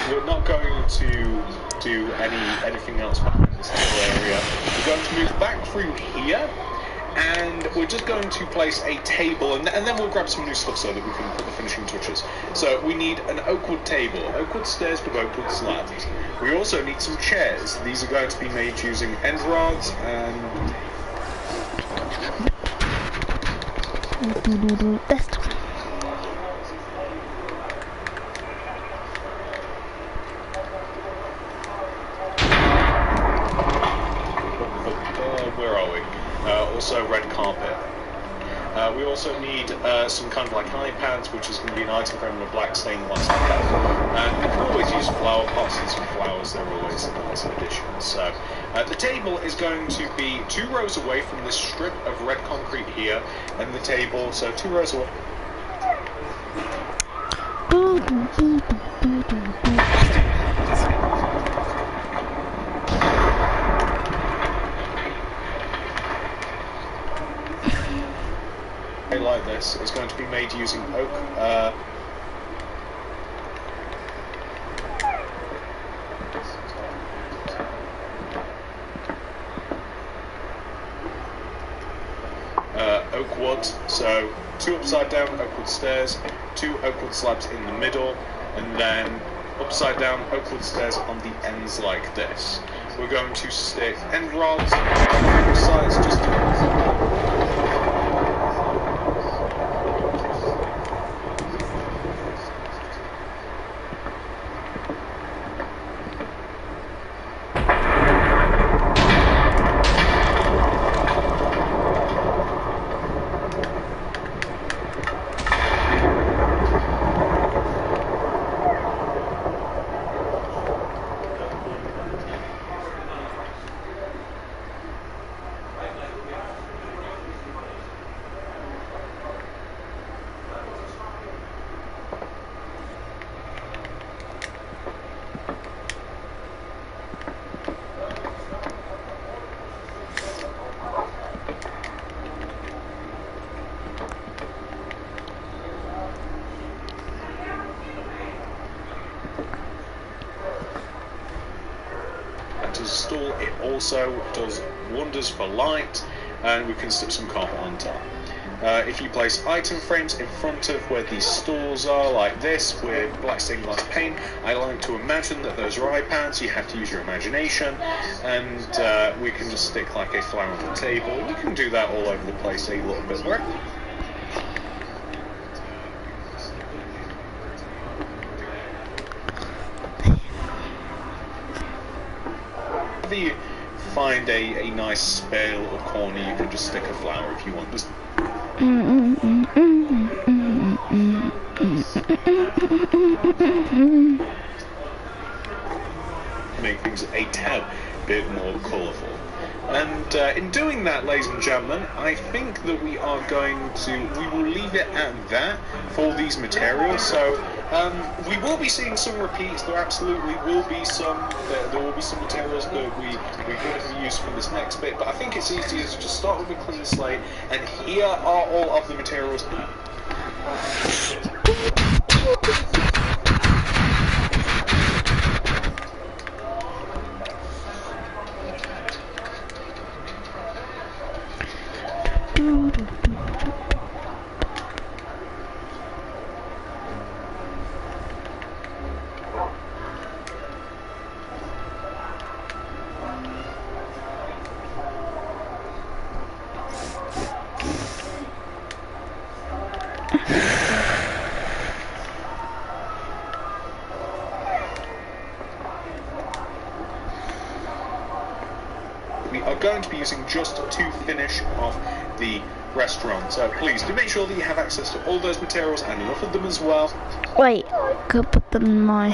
we're not going to do anything else behind this little area. We're going to move back through here, and we're just going to place a table, and then we'll grab some new stuff so that we can put the finishing touches. So we need an oak wood table, oak wood stairs with oak wood slabs. We also need some chairs. These are going to be made using end rods and... where are we? Also red carpet. We also need some kind of like iPads, which is going to be an item frame and a black stained glass iPad. And we can always use flower pots and some flowers, they're always a nice addition. So the table is going to be 2 rows away from this strip of red concrete here, and the table, so 2 rows away. Like this is going to be made using oak. Oak wood, so 2 upside down oak wood stairs, 2 oak wood slabs in the middle, and then upside down oak wood stairs on the ends like this. We're going to stick end rods on both sides just to... Stool, it also does wonders for light, and we can stick some carpet on top. If you place item frames in front of where these stools are, like this, with black stained glass paint, I like to imagine that those are iPads. You have to use your imagination, and we can just stick like a flower on the table. You can do that all over the place a little bit more. If you find a nice spare little corner, you can just stick a flower if you want. Just make things a tad bit more colourful. And in doing that, ladies and gentlemen, I think that we will leave it at that for these materials. So we will be seeing some repeats. There absolutely will be some. There will be some materials that we could have used for this next bit. But I think it's easier to just start with a clean slate. And here are all of the materials. We are going to be using just to finish off the restaurant, so please do make sure that you have access to all those materials and enough of them as well. Wait, could put them in my...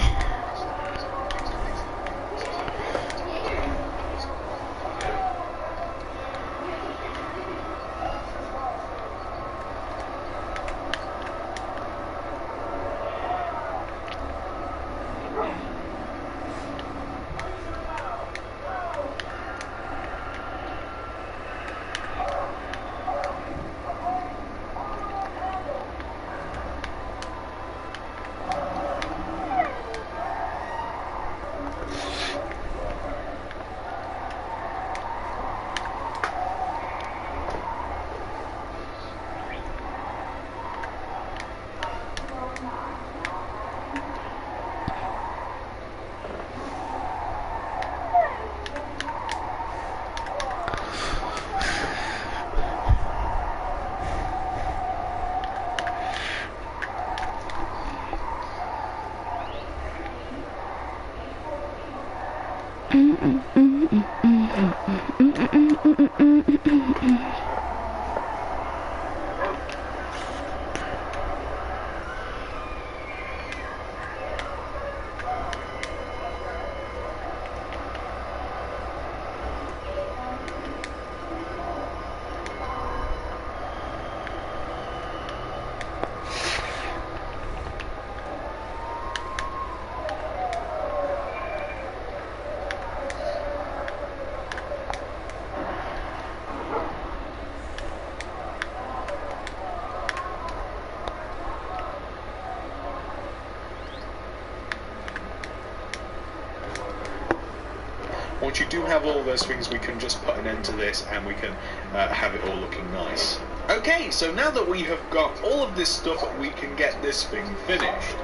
Once you do have all those things, we can just put an end to this and we can have it all looking nice. Okay, so now that we have got all of this stuff, we can get this thing finished.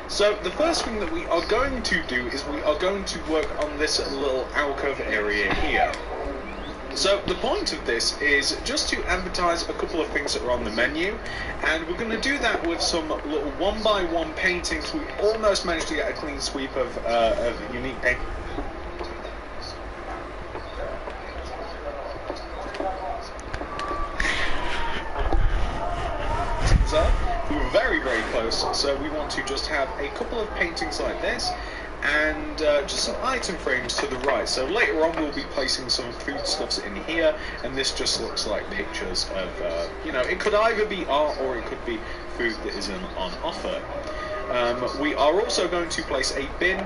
So the first thing that we are going to do is we are going to work on this little alcove area here. So the point of this is just to advertise a couple of things that are on the menu, and we're going to do that with some little one-by-one paintings. We almost managed to get a clean sweep of unique paintings. We were very, very close, so we want to just have a couple of paintings like this, and just some item frames to the right. So later on we'll be placing some foodstuffs in here, and this just looks like pictures of, you know, it could either be art or it could be food that isn't on offer. We are also going to place a bin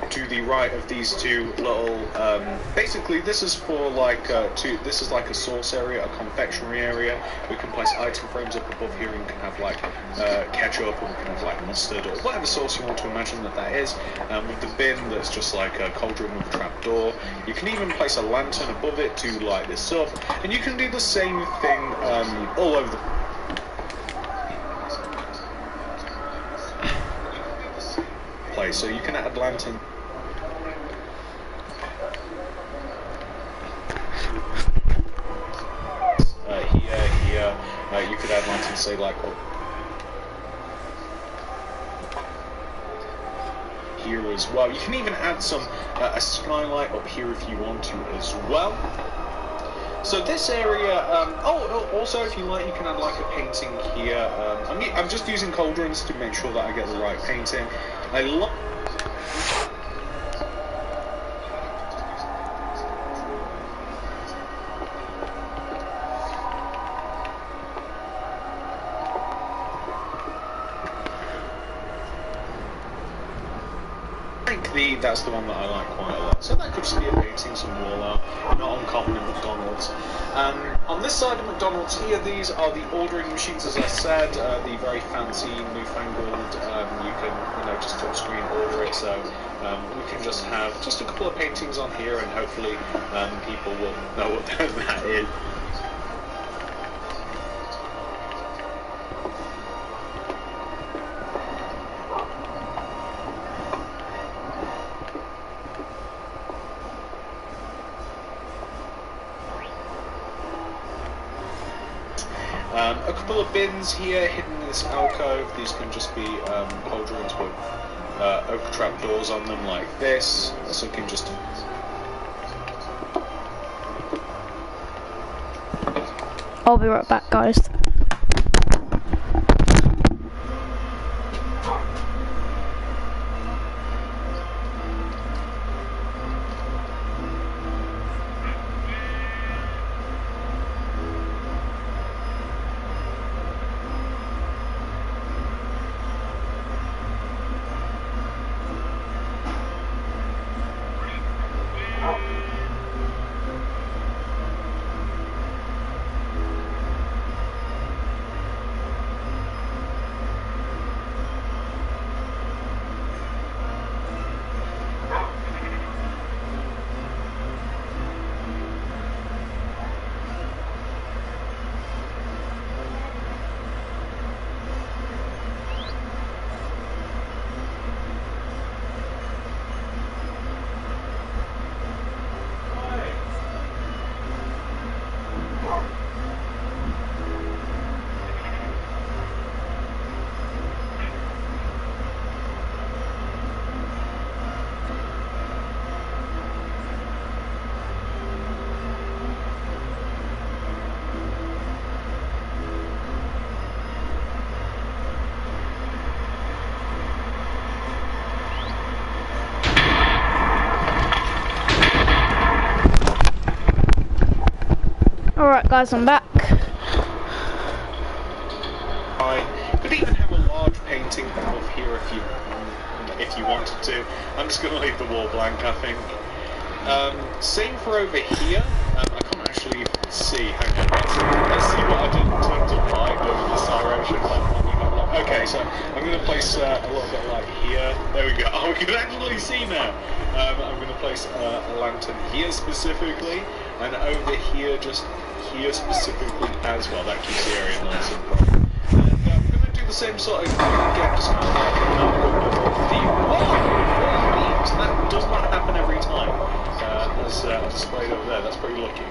to the right of these two little, basically this is for like, this is like a sauce area, a confectionery area. We can place item frames up above here, and you can have like ketchup, or we can have like mustard, or whatever sauce you want to imagine that is. With the bin that's just like a cauldron with a trap door. You can even place a lantern above it to light this up, and you can do the same thing all over the place. So you can add lantern. Here, you could add lanterns, say like here as well. You can even add some a skylight up here if you want to as well. So this area, also if you like, you can add like a painting here. I'm just using cauldrons to make sure that I get the right painting. I love. That's the one that I like quite a lot. So that could just be a painting, some wall art, not uncommon in McDonald's. On this side of McDonald's here, these are the ordering machines, as I said, the very fancy, newfangled, you can, just touch screen order it, so we can just have just a couple of paintings on here, and hopefully people will know what that is. A couple of bins here hidden in this alcove. These can just be cauldrons with oak trap doors on them like this. So you can just... I'll be right back, guys. guys, I'm back. Fine. Could even have a large painting above here if you wanted to. I'm just going to leave the wall blank, I think. Same for over here. I can't actually see. Hang on. Let's see what I did in terms of light over this direction. Okay, so I'm going to place a little bit of light here. There we go. Oh, we can actually see now. I'm going to place a lantern here specifically, and over here, just here specifically as well. That keeps the area nice and bright. And I'm going to do the same sort of thing again, just kind of like the beams. That does not happen every time. As displayed over there, that's pretty lucky.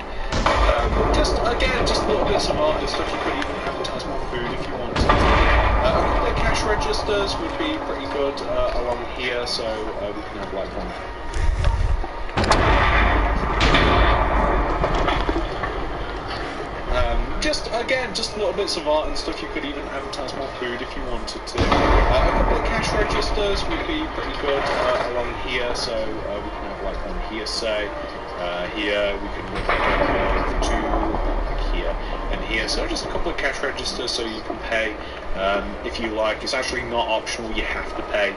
Just a little bit of art and stuff. You could even advertise more food if you want to. A couple of cash registers would be pretty good along here, so we can have like one. Just little bits of art and stuff. You could even advertise more food if you wanted to. A couple of cash registers would be pretty good along here, so we can have like one here, say. Here we could move to here and here. So just a couple of cash registers so you can pay if you like. It's actually not optional, you have to pay.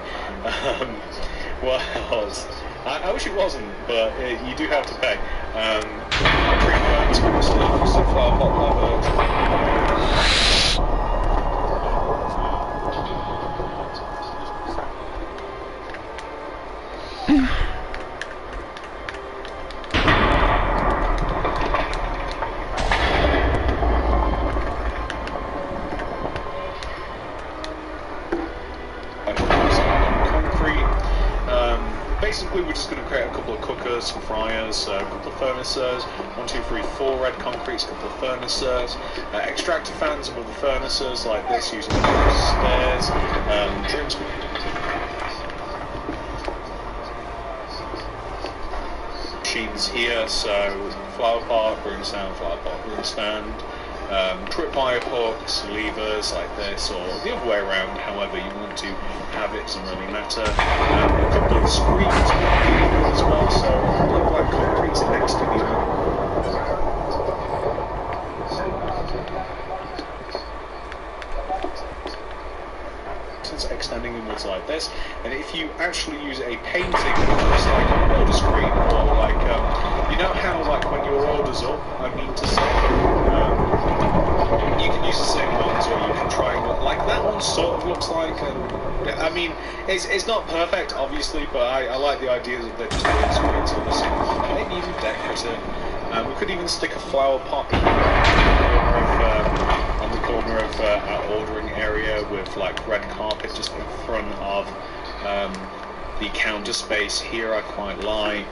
What else? I wish it wasn't, but you do have to pay. Treatment, stuff, sunflower pot lever. Basically, we're just going to create a couple of cookers, some fryers, a couple of furnaces, 1, 2, 3, 4 red concretes, a couple of furnaces, extractor fans above the furnaces like this using the stairs, drinks. Machines here, so flower pot, broom stand, flower pot, broom stand. Tripwire hooks, levers like this, or the other way around, however you want to have it, doesn't really matter. A couple of screens as well, so a couple of black concretes next to you. Extending inwards like this, and if you actually use a painting, just like an order screen, or like, you know how like when your order's up, I mean to say, you can use the same ones, or you can try like that one sort of looks like, and I mean, it's not perfect, obviously, but I like the idea that they're just order screens on the same, maybe even decorative. We could even stick a flower pot on the corner of our ordering area with like red carpet just in front of the counter space here. I quite like.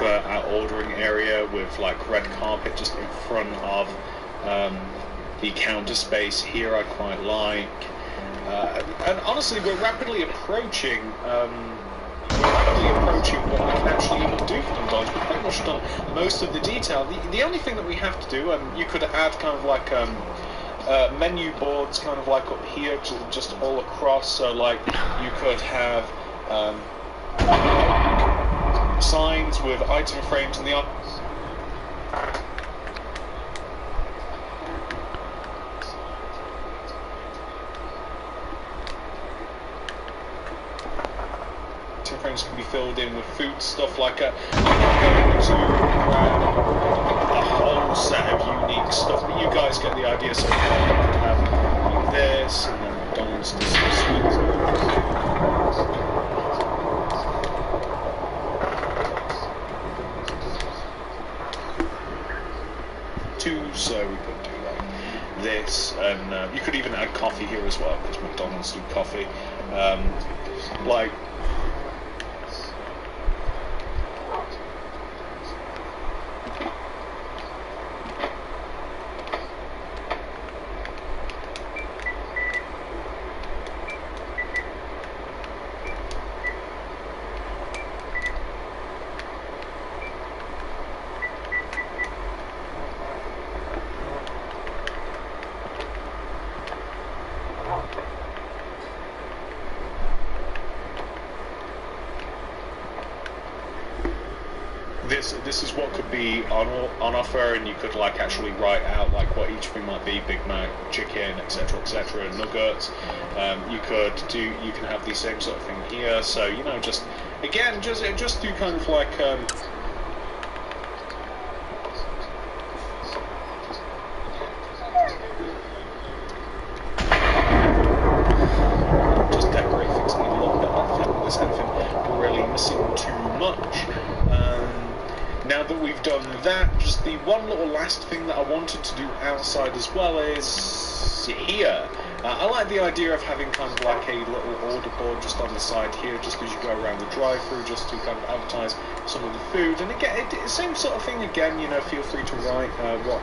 Our ordering area with like red carpet just in front of the counter space here. I quite like, and honestly, we're rapidly approaching what we can actually even do for McDonald's. We've pretty much done most of the detail. The only thing that we have to do, you could add kind of like menu boards kind of like up here, just all across. So like you could have signs with item frames in the item frames can be filled in with food stuff like a. I'm not going to a whole set of unique stuff, but you guys get the idea. So you could have this, and then McDonald's does some sweets. So we could do like this, and you could even add coffee here as well, because McDonald's do coffee. Like this is what could be on offer, and you could like actually write out like what each thing might be: Big Mac, chicken, etc., nuggets. You can have the same sort of thing here. So you know, just do kind of like. Now that we've done that, just the one little last thing that I wanted to do outside as well is here. I like the idea of having kind of like a little order board just on the side here, just as you go around the drive-through, just to kind of advertise some of the food. And again, same sort of thing again, you know, feel free to write what...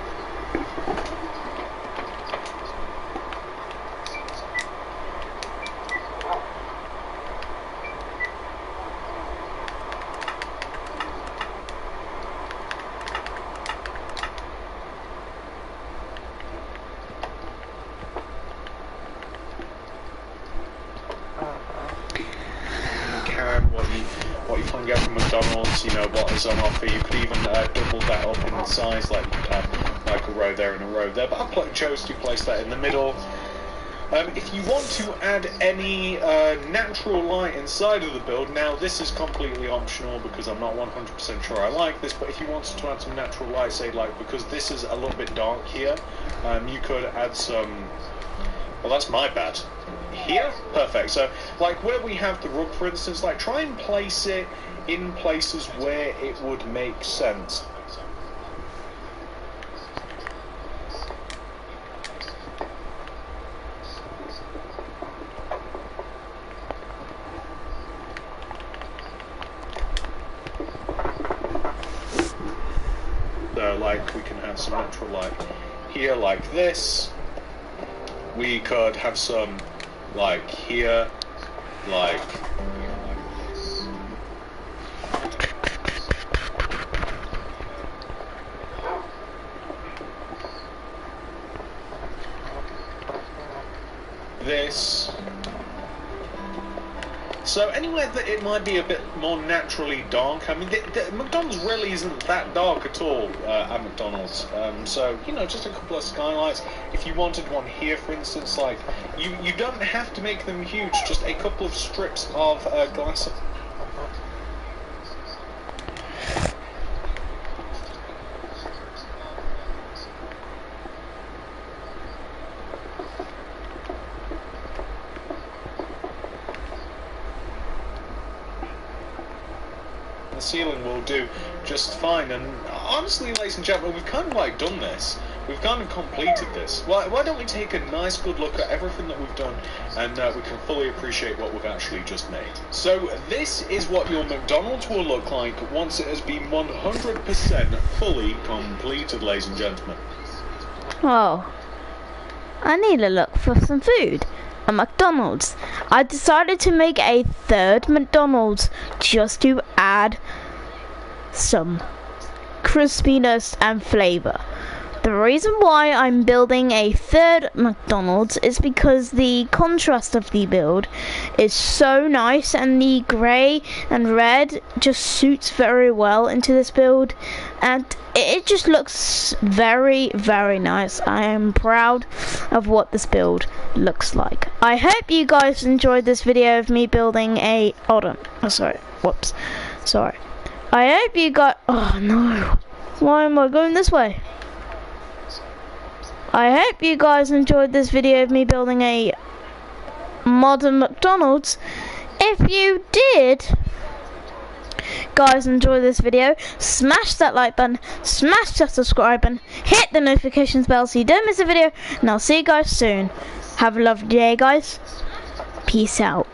what you can get from McDonald's, you know, what is on offer. You could even double that up in size, like you could have like a row there and a row there, but I chose to place that in the middle. If you want to add any natural light inside of the build, now this is completely optional because I'm not 100% sure I like this, but if you wanted to add some natural light, say like, because this is a little bit dark here, you could add some, well that's my bad. Here? Perfect. So, like where we have the rug, for instance, like try and place it in places where it would make sense. So, like, we can have some natural light here, like this. We could have some like here, like this. So anywhere that it might be a bit more naturally dark. I mean, the McDonald's really isn't that dark at all at McDonald's. So, you know, just a couple of skylights. If you wanted one here, for instance, like, you don't have to make them huge, just a couple of strips of glass. The ceiling will do just fine, and honestly, ladies and gentlemen, we've kind of like done this. We've kind of completed this. Why don't we take a nice good look at everything that we've done, and we can fully appreciate what we've actually just made. So this is what your McDonald's will look like once it has been 100% fully completed, ladies and gentlemen. Oh, I need to look for some food. A McDonald's. I decided to make a third McDonald's just to add some crispiness and flavor. The reason why I'm building a third McDonald's is because the contrast of the build is so nice, and the grey and red just suits very well into this build, and it just looks very, very nice. I am proud of what this build looks like. I hope you guys enjoyed this video of me building a... Hold on. Oh, sorry. Whoops. Sorry. I hope you got... Oh, no. Why am I going this way? I hope you guys enjoyed this video of me building a modern McDonald's. If you did, guys, enjoy this video, smash that like button, smash that subscribe button, hit the notifications bell so you don't miss a video, and I'll see you guys soon. Have a lovely day, guys. Peace out.